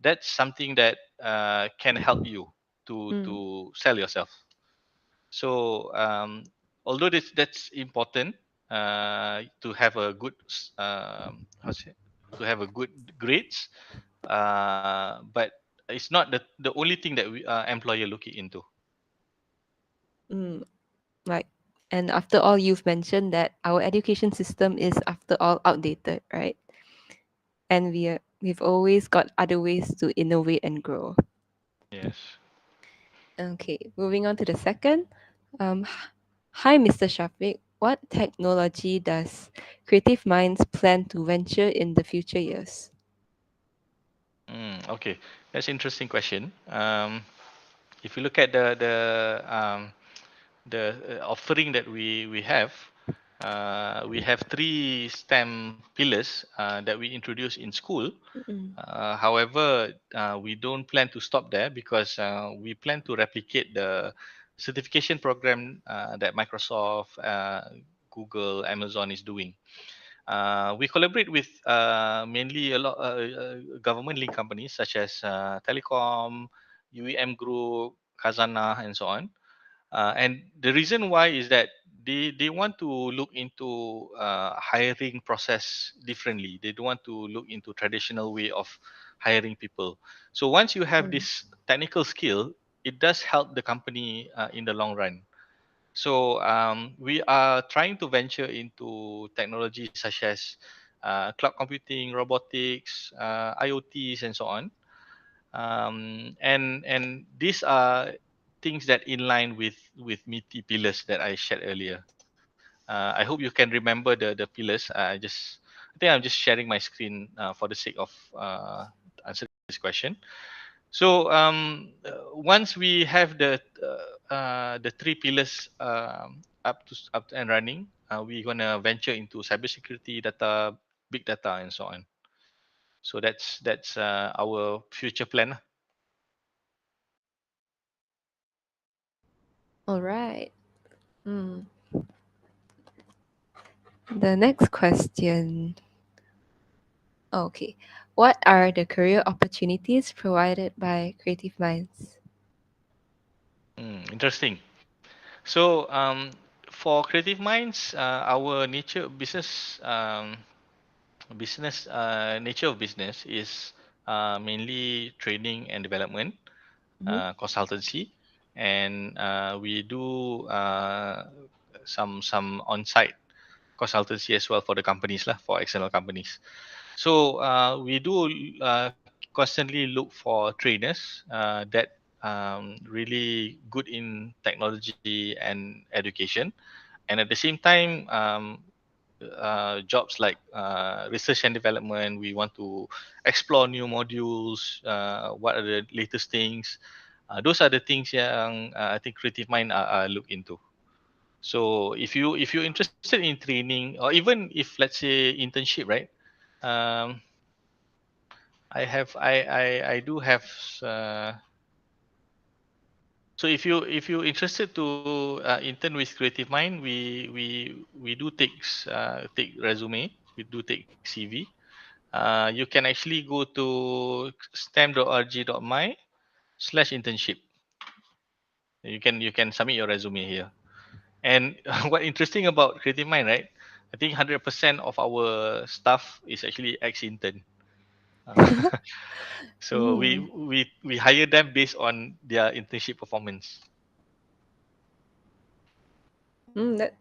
that's something that can help you Mm. to sell yourself. So although that's important to have a good how to say, to have a good grades, but it's not the only thing that we employer looking into. Mm. Like, and after all, you've mentioned that our education system is, after all, outdated, right? And we've always got other ways to innovate and grow. Yes. Okay, moving on to the second. Hi, Mr. Shafiq. What technology does Creative Minds plan to venture in the future years? Okay, that's interesting question. If you look at the offering that we have, we have three STEM pillars that we introduce in school. Mm. However, we don't plan to stop there because we plan to replicate the certification program that Microsoft, Google, Amazon is doing. We collaborate with mainly a lot government linked companies such as Telecom, UEM Group, Khazanah, and so on. And the reason why is that they want to look into hiring process differently. They don't want to look into traditional way of hiring people. So once you have Mm. this technical skill, it does help the company in the long run. So we are trying to venture into technologies such as cloud computing, robotics, IoTs, and so on. And these are things that in line with meaty pillars that I shared earlier. I hope you can remember the pillars. I think I'm just sharing my screen for the sake of answering this question. So once we have the three pillars up and running, we're gonna venture into cybersecurity, data, big data, and so on. So that's our future plan lah. All right. Hmm. The next question. Okay. What are the career opportunities provided by Creative Minds? Interesting. So for creative minds, our nature of business nature of business is mainly training and development, Mhm. consultancy, and we do some on-site consultancy as well for the companies lah, for external companies. So we do constantly look for trainers that really good in technology and education, and at the same time jobs like research and development. We want to explore new modules. What are the latest things? Those are the things yang I think Creative Mind are look into. So if you're interested in training, or even if let's say internship, right? Um, I do have. Uh, so if you interested to intern with Creative Mind, we do take resume. We do take CV. You can actually go to stem.rg.my/internship. You can submit your resume here. And what interesting about Creative Mind, right? I think 100% of our staff is actually ex-intern. Uh, so we Mm. we we hire them based on their internship performance.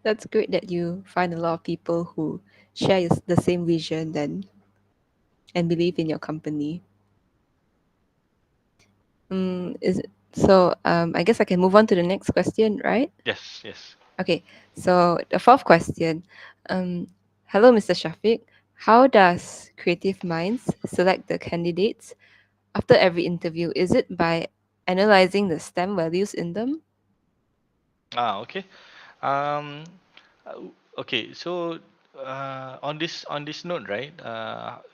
That's great that you find a lot of people who share the same vision then and believe in your company. Is it, so I guess I can move on to the next question, right? Yes, yes. Okay, so the fourth question. Um, Hello, Mr. Shafiq. How does Creative Minds select the candidates after every interview? Is it by analyzing the STEM values in them? Okay. Um, okay. So on this note, right?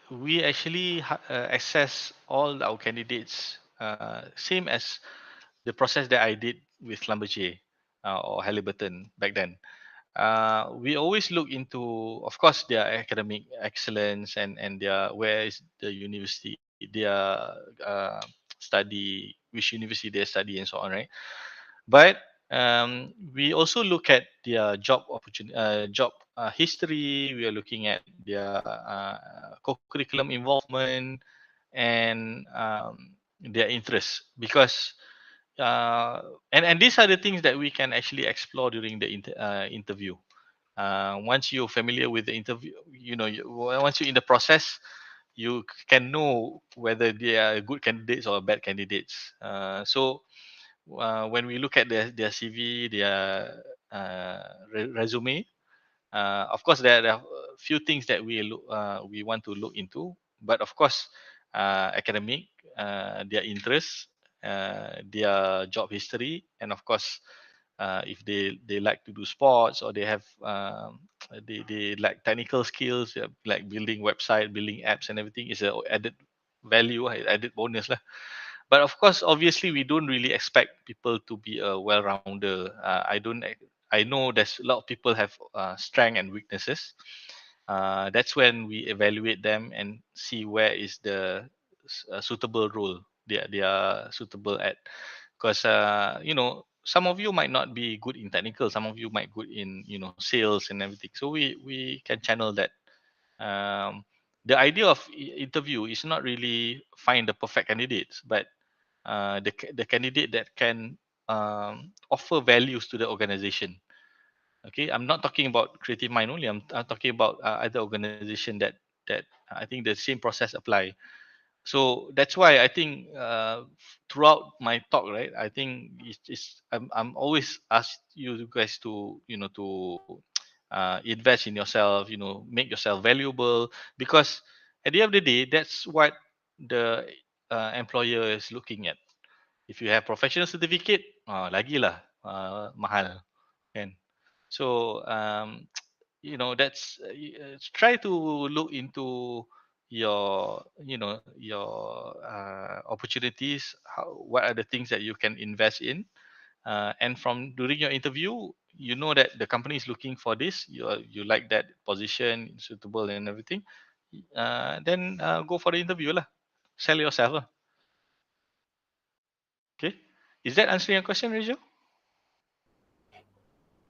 We actually assess all our candidates same as the process that I did with Schlumberger or Halliburton back then. We always look into, of course, their academic excellence and their where is the university, their study, which university they study, and so on, right? But we also look at their job opportunity, job history. We are looking at their co-curriculum involvement and their interests, because and these are the things that we can actually explore during the interview. Once you're familiar with the interview, once you're in the process, you can know whether they are good candidates or bad candidates. So when we look at their CV, their resume, of course, there are a few things that we want to look into, but of course, academic, their interests, their job history, and of course, if they like to do sports, or they have they like technical skills, like building website, building apps, and everything is a added value, added bonus lah. But of course, obviously, we don't really expect people to be a well-rounder. I know there's a lot of people have strength and weaknesses. That's when we evaluate them and see where is the suitable role they are suitable at. Because some of you might not be good in technical, some of you might good in sales and everything. So we can channel that. um, the idea of interview is not really find the perfect candidates, but the candidate that can offer values to the organization. Okay, I'm not talking about Creative Mind only. I'm talking about other organization that I think the same process apply. So that's why I think throughout my talk, right, I think I'm always ask you guys to, to invest in yourself, make yourself valuable, because at the end of the day, that's what the employer is looking at. If you have professional certificate, lagi lah mahal, kan? So that's try to look into your your opportunities, what are the things that you can invest in, and from during your interview, that the company is looking for this, you like that position, suitable and everything, then go for the interview lah, sell yourself lah. Okay, is that answering your question, Rachel?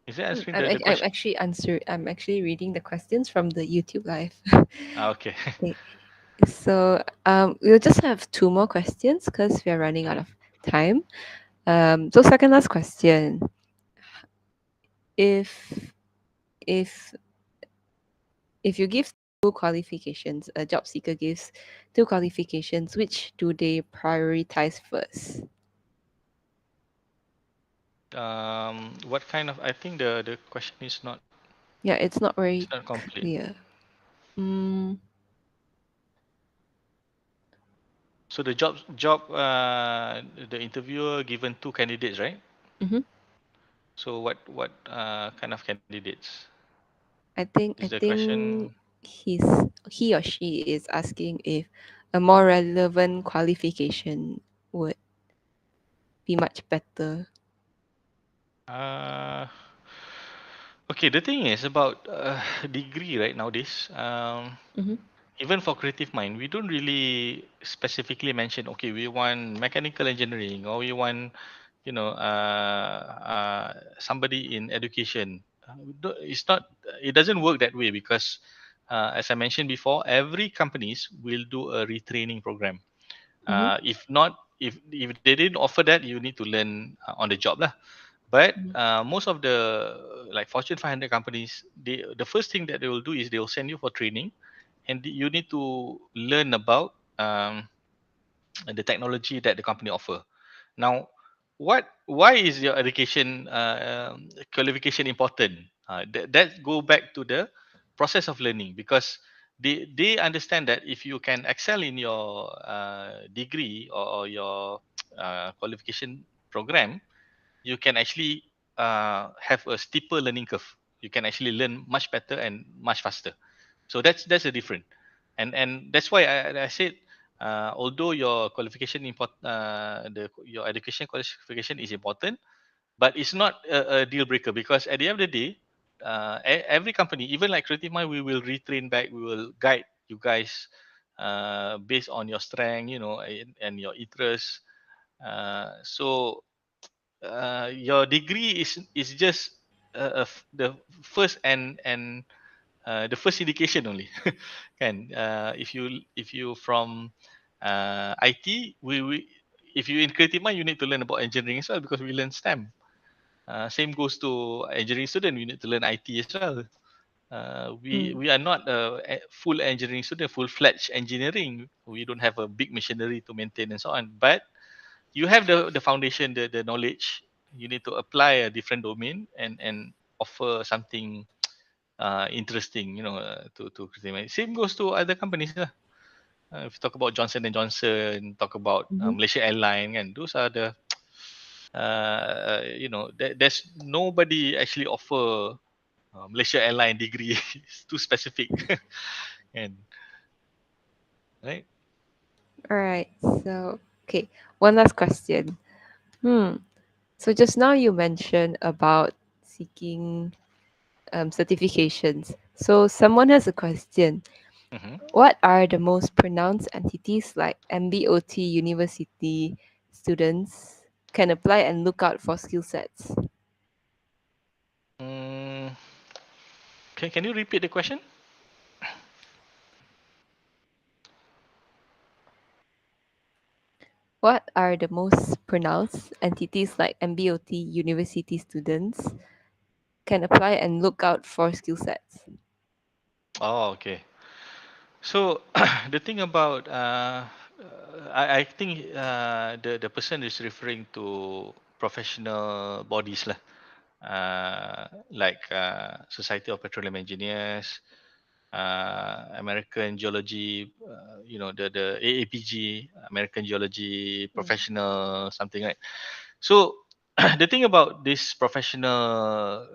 Is that answering the I'm question? actually I'm actually reading the questions from the YouTube live. Okay. Okay. So we'll just have two more questions because we are running out Mhm. of time. So second last question. If if if you give two qualifications, a job seeker gives two qualifications, which do they prioritize first? What kind of? I think the question is not, Yeah, it's not it's very not complete. clear. Mm, So the interviewer given two candidates, right? mhm. So what kind of candidates is I the question? think he's he or she is asking if a more relevant qualification would be much better. Uh, okay. The thing is about degree right nowadays. Mm-hmm. Even for creative mind, we don't really specifically mention, okay, we want mechanical engineering, or we want, somebody in education. It's not, it doesn't work that way, because as I mentioned before, every companies will do a retraining program. Mm-hmm. If not, if they didn't offer that, you need to learn on the job lah. But most of the, like, Fortune 500 companies, the first thing that they will do is they will send you for training, and you need to learn about the technology that the company offer. Now, why is your education qualification important? That go back to the process of learning, because they understand that if you can excel in your degree, or your qualification program, you can actually have a steeper learning curve. You can actually learn much better and much faster. So that's the difference. And that's why I said, although your qualification your education qualification is important, but it's not a deal breaker, because at the end of the day, every company, even like Creative Mind, we will retrain back, we will guide you guys based on your strength, and your interest. So your degree is just the first, and the first indication only. Kan, if you from IT, we if you in creative mind, you need to learn about engineering as well, because we learn STEM. Same goes to engineering student, we need to learn IT as well. Mm. We are not a full engineering student, full fledged engineering. We don't have a big machinery to maintain and so on. But you have the foundation, the knowledge. You need to apply a different domain, and offer something interesting, to customer. Same goes to other companies lah. If you talk about Johnson and Johnson, talk about Mm-hmm. Malaysia Airline, and those are the there's nobody actually offer Malaysia Airline degree. It's too specific. And right. All right. So okay, one last question. Hmm. So just now you mentioned about seeking certifications. So someone has a question. Mm-hmm. What are the most pronounced entities like MBOT university students can apply and look out for skill sets? Mm, can you repeat the question? What are the most pronounced entities like MBOT university students can apply and look out for skill sets? Oh, okay. So the thing about I think the person is referring to professional bodies lah, like Society of Petroleum Engineers, American Geology, the AAPG, American Geology Mm. Professional, something like. So the thing about this professional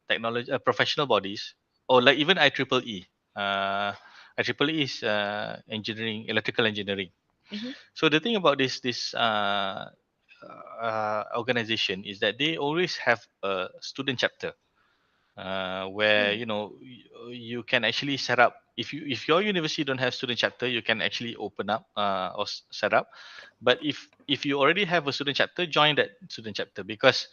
technology, professional bodies, or like even IEEE, IEEE is engineering, electrical engineering. Mm-hmm. So the thing about this organization is that they always have a student chapter, where Mm. you can actually set up, if your university don't have student chapter, you can actually open up or set up. But if you already have a student chapter, join that student chapter, because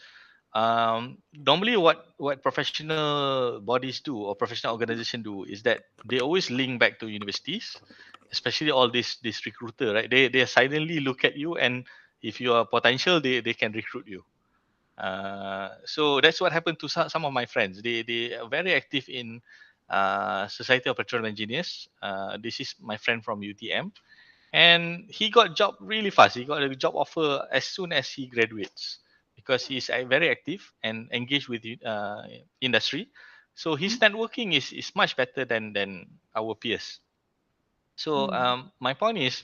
normally what professional bodies do or professional organization do is that they always link back to universities, especially all this recruiter, right? They silently look at you, and if you are potential, they can recruit you. So that's what happened to some of my friends. They are very active in Society of Petroleum Engineers. This is my friend from UTM, and he got job really fast. He got a job offer as soon as he graduates, because he's very active and engaged with industry. So his networking is much better than our peers. So Mm. my point is,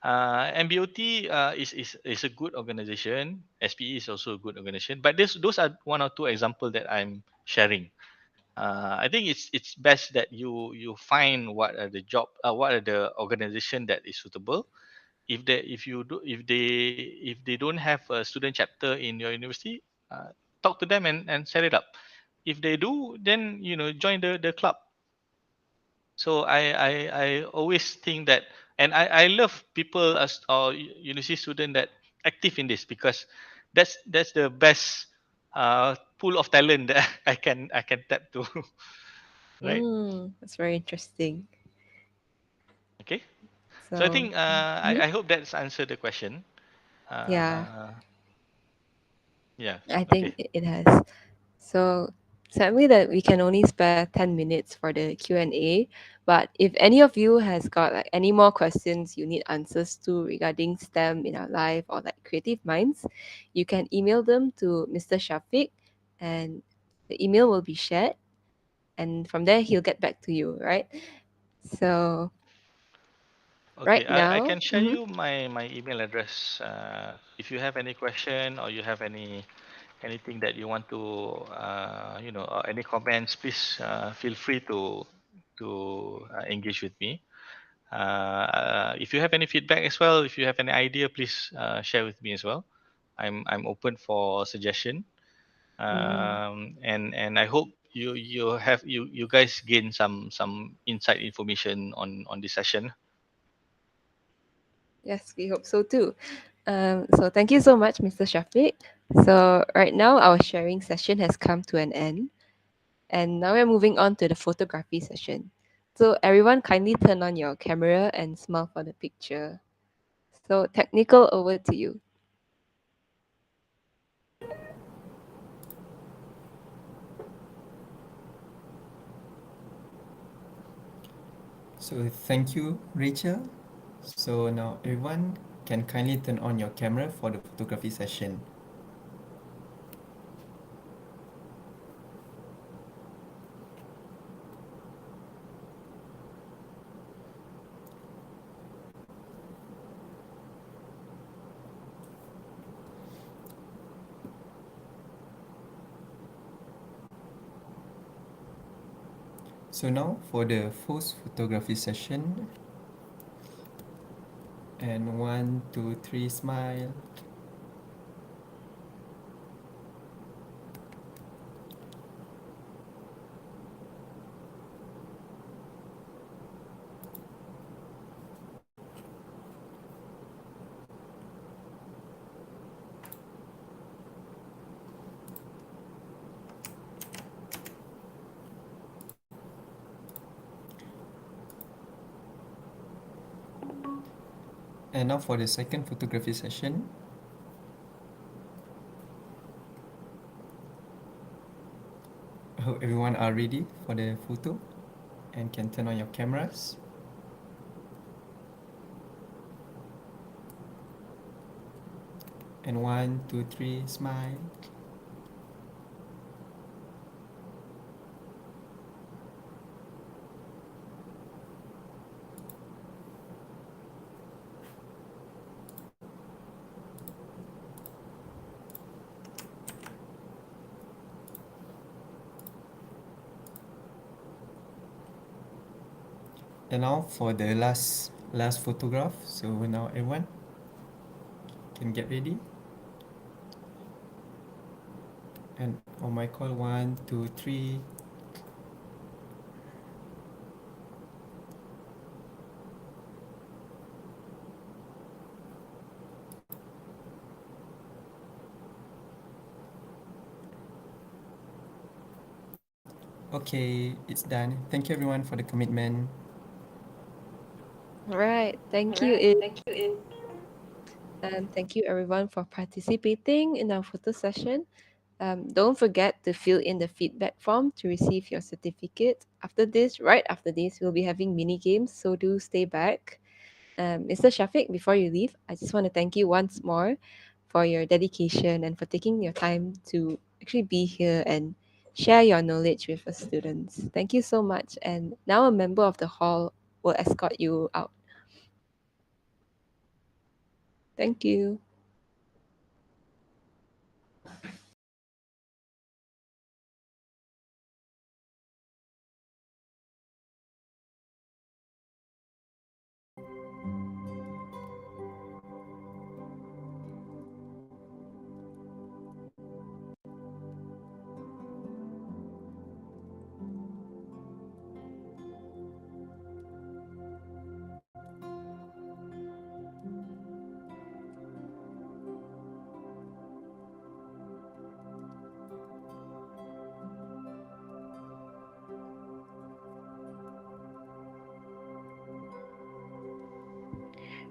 MBOT is a good organization. SPE is also a good organization. But those are one or two examples that I'm sharing. I think it's best that you find what are the organization that is suitable. If they don't have a student chapter in your university, talk to them and set it up. If they do, then join the club. So I always think that, and I love people as or university student that active in this, because that's the best pool of talent that I can tap to. Right? Mm. That's very interesting. Okay. So I So, think mhm. I hope that's answered the question. Yeah, Uh, yeah. I think Okay. it has. So sadly that we can only spare 10 minutes for the Q&A, but if any of you has got like any more questions you need answers to regarding STEM in our life or like creative minds, you can email them to Mr. Shafiq, and the email will be shared, and from there he'll get back to you, right? So Okay. right I now, can share mhm, you my email address. If you have any question, or you have anything that you want to any comments, please feel free to engage with me. If you have any feedback as well, if you have any idea, please share with me as well. I'm open for suggestion. mm, And I hope you guys gain some insight information on this session. yes, we hope so too. So thank you so much, Mr. Shafiq. So right now our sharing session has come to an end. And now we're moving on to the photography session. So everyone kindly turn on your camera and smile for the picture. So technical, over to you. So thank you, Rachel. So now everyone can kindly turn on your camera for the photography session. So now for the first photography session, and 1, 2, 3, smile. And now for the second photography session. I hope everyone are ready for the photo and can turn on your cameras. And one, two, three, smile. And now for the last photograph. So now everyone can get ready. And on my call, one, two, three. Okay, it's done. Thank you everyone for the commitment. All right. Thank you, Right. It. Thank you. It. And thank you, everyone, for participating in our photo session. Don't forget to fill in the feedback form to receive your certificate. After this, right after this, we'll be having mini games, so do stay back. Mr. Shafiq, before you leave, I just want to thank you once more for your dedication and for taking your time to actually be here and share your knowledge with the students. Thank you so much. And now a member of the hall will escort you out. Thank you.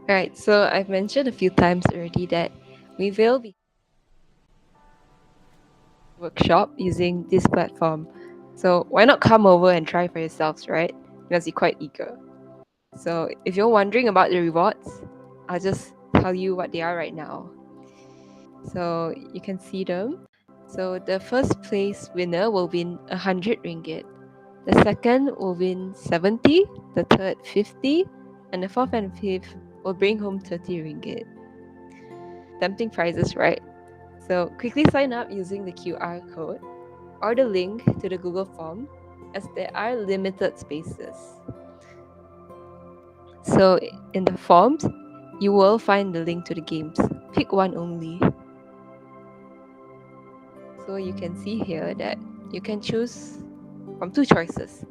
Right, so I've mentioned a few times already that we will be workshop using this platform. So why not come over and try for yourselves, right? Because you're quite eager. So if you're wondering about the rewards, I'll just tell you what they are right now. So you can see them. So the first place winner will win 100 ringgit. The second will win 70, the third 50, and the fourth and fifth will bring home 30 ringgit. Tempting prizes, right? So quickly sign up using the QR code or the link to the Google form as there are limited spaces. So in the forms, you will find the link to the games. Pick one only. So you can see here that you can choose from two choices.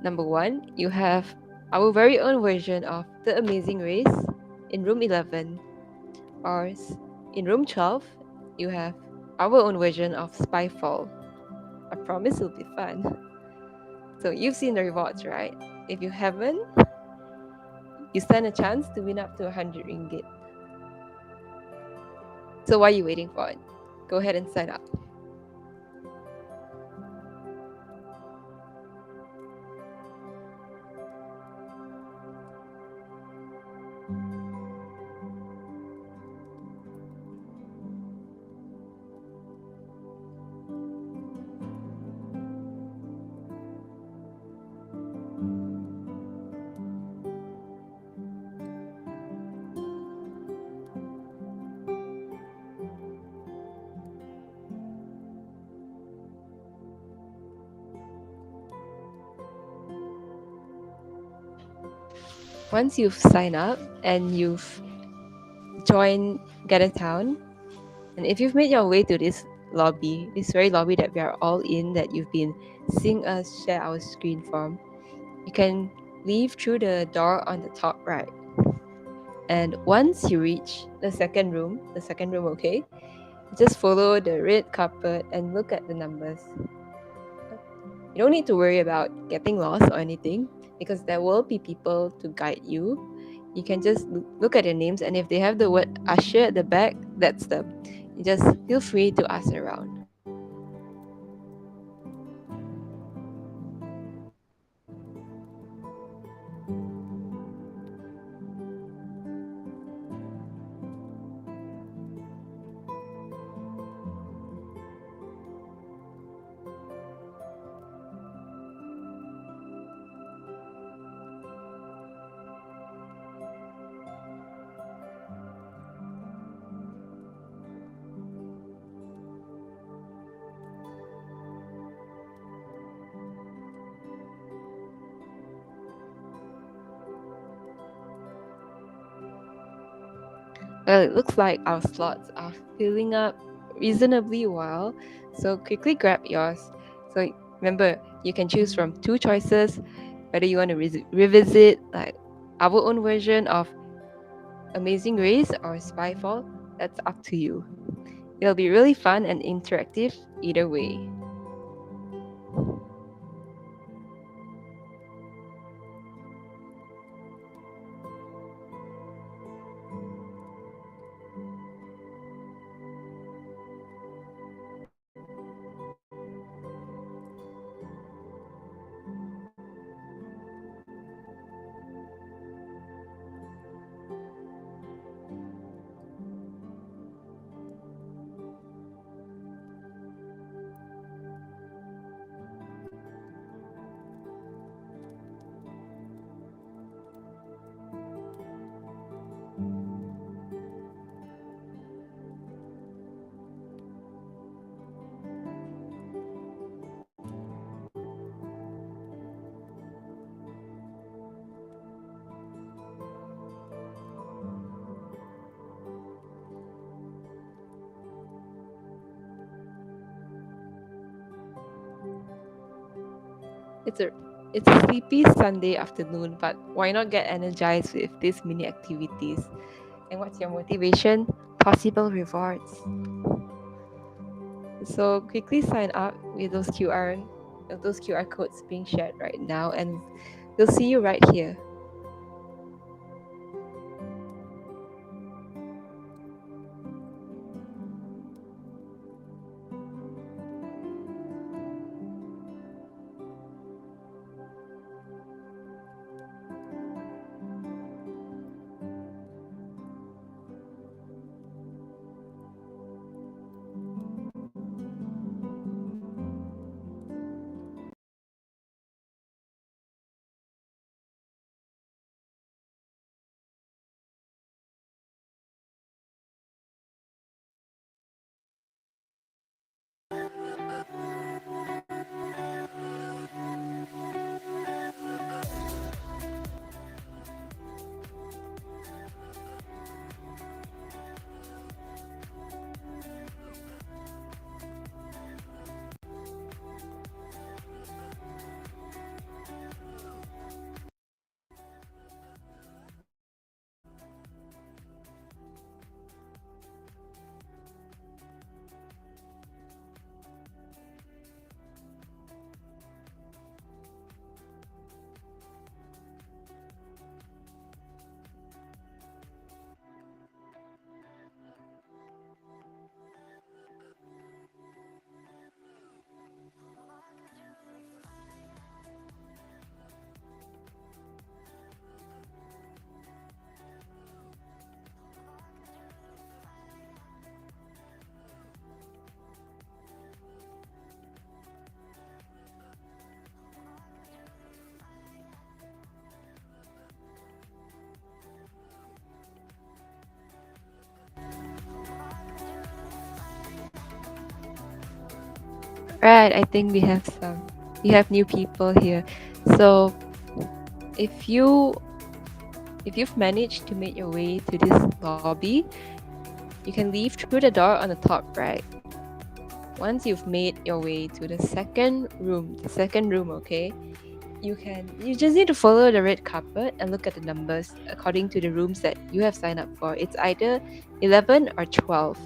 Number one, you have our very own version of The Amazing Race in room 11, or in room 12, you have our own version of Spyfall. I promise it'll be fun. So you've seen the rewards, right? If you haven't, you stand a chance to win up to 100 ringgit. So what are you waiting for? Go ahead and sign up. Once you've signed up and you've joined Gather Town, and if you've made your way to this lobby, this very lobby that we are all in, that you've been seeing us share our screen from, you can leave through the door on the top right. And once you reach the second room, okay, just follow the red carpet and look at the numbers. You don't need to worry about getting lost or anything because there will be people to guide you. You can just look at their names, and if they have the word usher at the back, that's them. You just feel free to ask around. Well, it looks like our slots are filling up reasonably well, so quickly grab yours. So remember, you can choose from two choices, whether you want to revisit like our own version of Amazing Race or Spyfall. That's up to you. It'll be really fun and interactive either way. It's a it's a sleepy Sunday afternoon, but why not get energized with these mini activities? And what's your motivation? Possible rewards. So quickly sign up with those QR codes being shared right now, and we'll see you right here. Right, I think we have new people here. So if you if you've managed to make your way to this lobby, you can leave through the door on the top right. Once you've made your way to the second room, okay, you just need to follow the red carpet and look at the numbers according to the rooms that you have signed up for. It's either 11 or 12,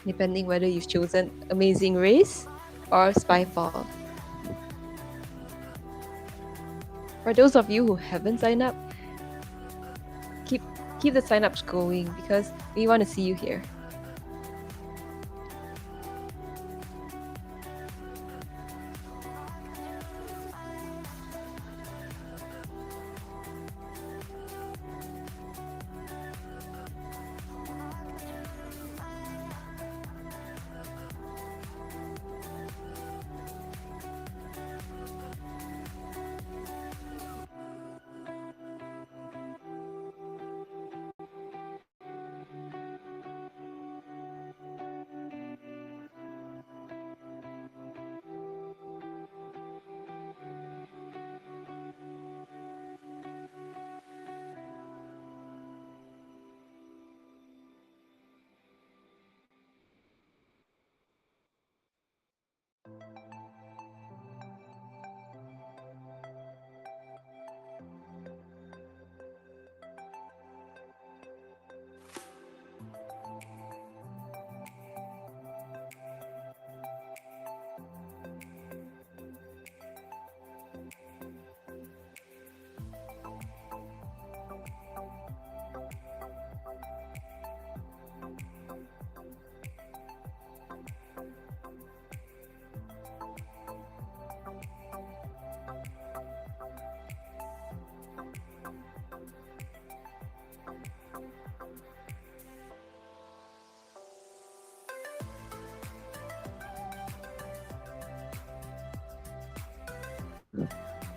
depending whether you've chosen Amazing Race or Spyfall. For those of you who haven't signed up, keep keep the signups going because we want to see you here.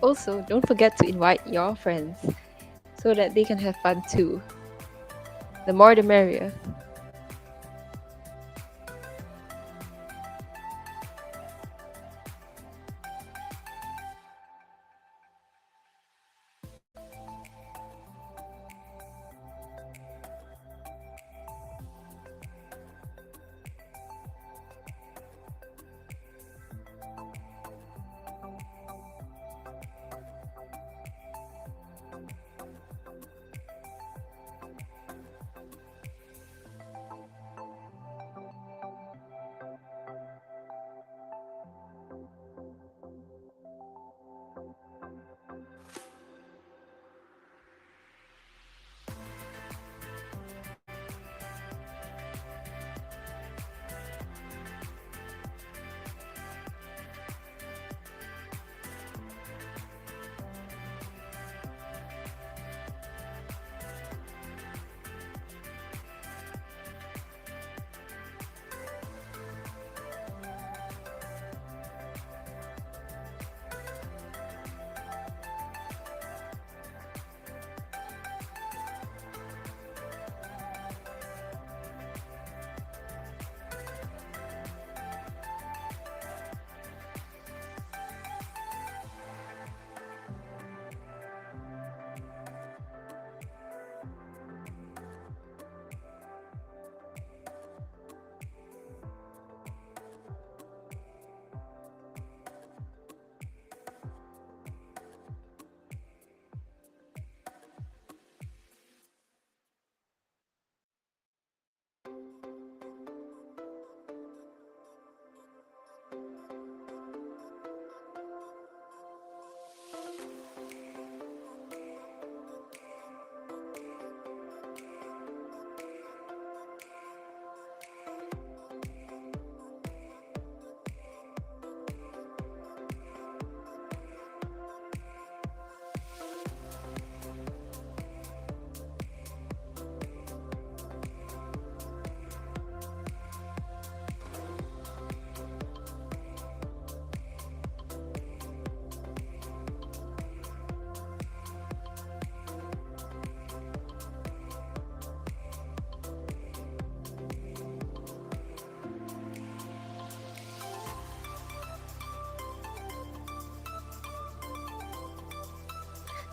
Also, don't forget to invite your friends so that they can have fun too. The more the merrier.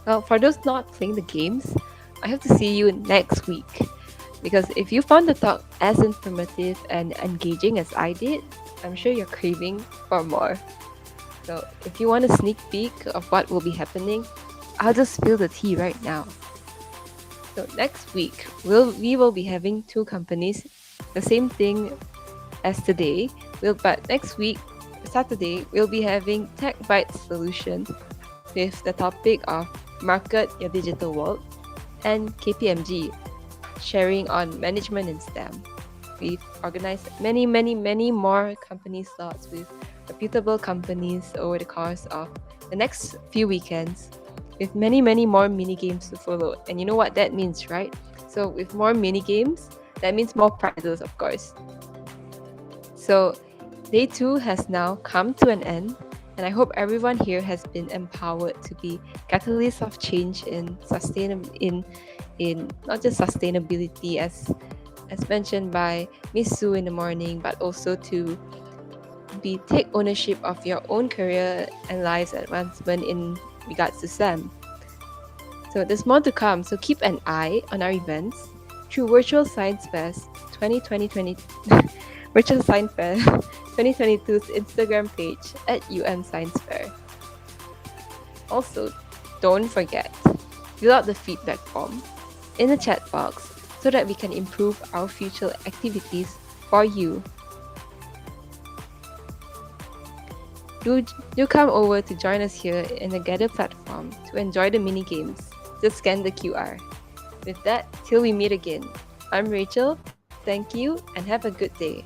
Now, for those not playing the games, I hope to see you next week. Because if you found the talk as informative and engaging as I did, I'm sure you're craving for more. So, if you want a sneak peek of what will be happening, I'll just spill the tea right now. So, next week, we will be having two companies, the same thing as today. But next week, Saturday, we'll be having Tech Bytes Solutions with the topic of Market Your Digital World and KPMG sharing on management in STEM. We've organized many more company slots with reputable companies over the course of the next few weekends with many more mini games to follow. And you know what that means, right? So with more mini games, that means more prizes, of course. So day 2 has now come to an end, and I hope everyone here has been empowered to be catalysts of change in not just sustainability as mentioned by Miss Sue in the morning, but also to take ownership of your own career and life's advancement in regards to STEM. So there's more to come, so keep an eye on our events through Virtual Science Fest 2020 Virtual Science Fair 2022's Instagram page at Science Fair. Also, don't forget, fill out the feedback form in the chat box so that we can improve our future activities for you. Do come over to join us here in the Gather platform to enjoy the mini games. Just scan the QR. With that, till we meet again, I'm Rachel. Thank you and have a good day.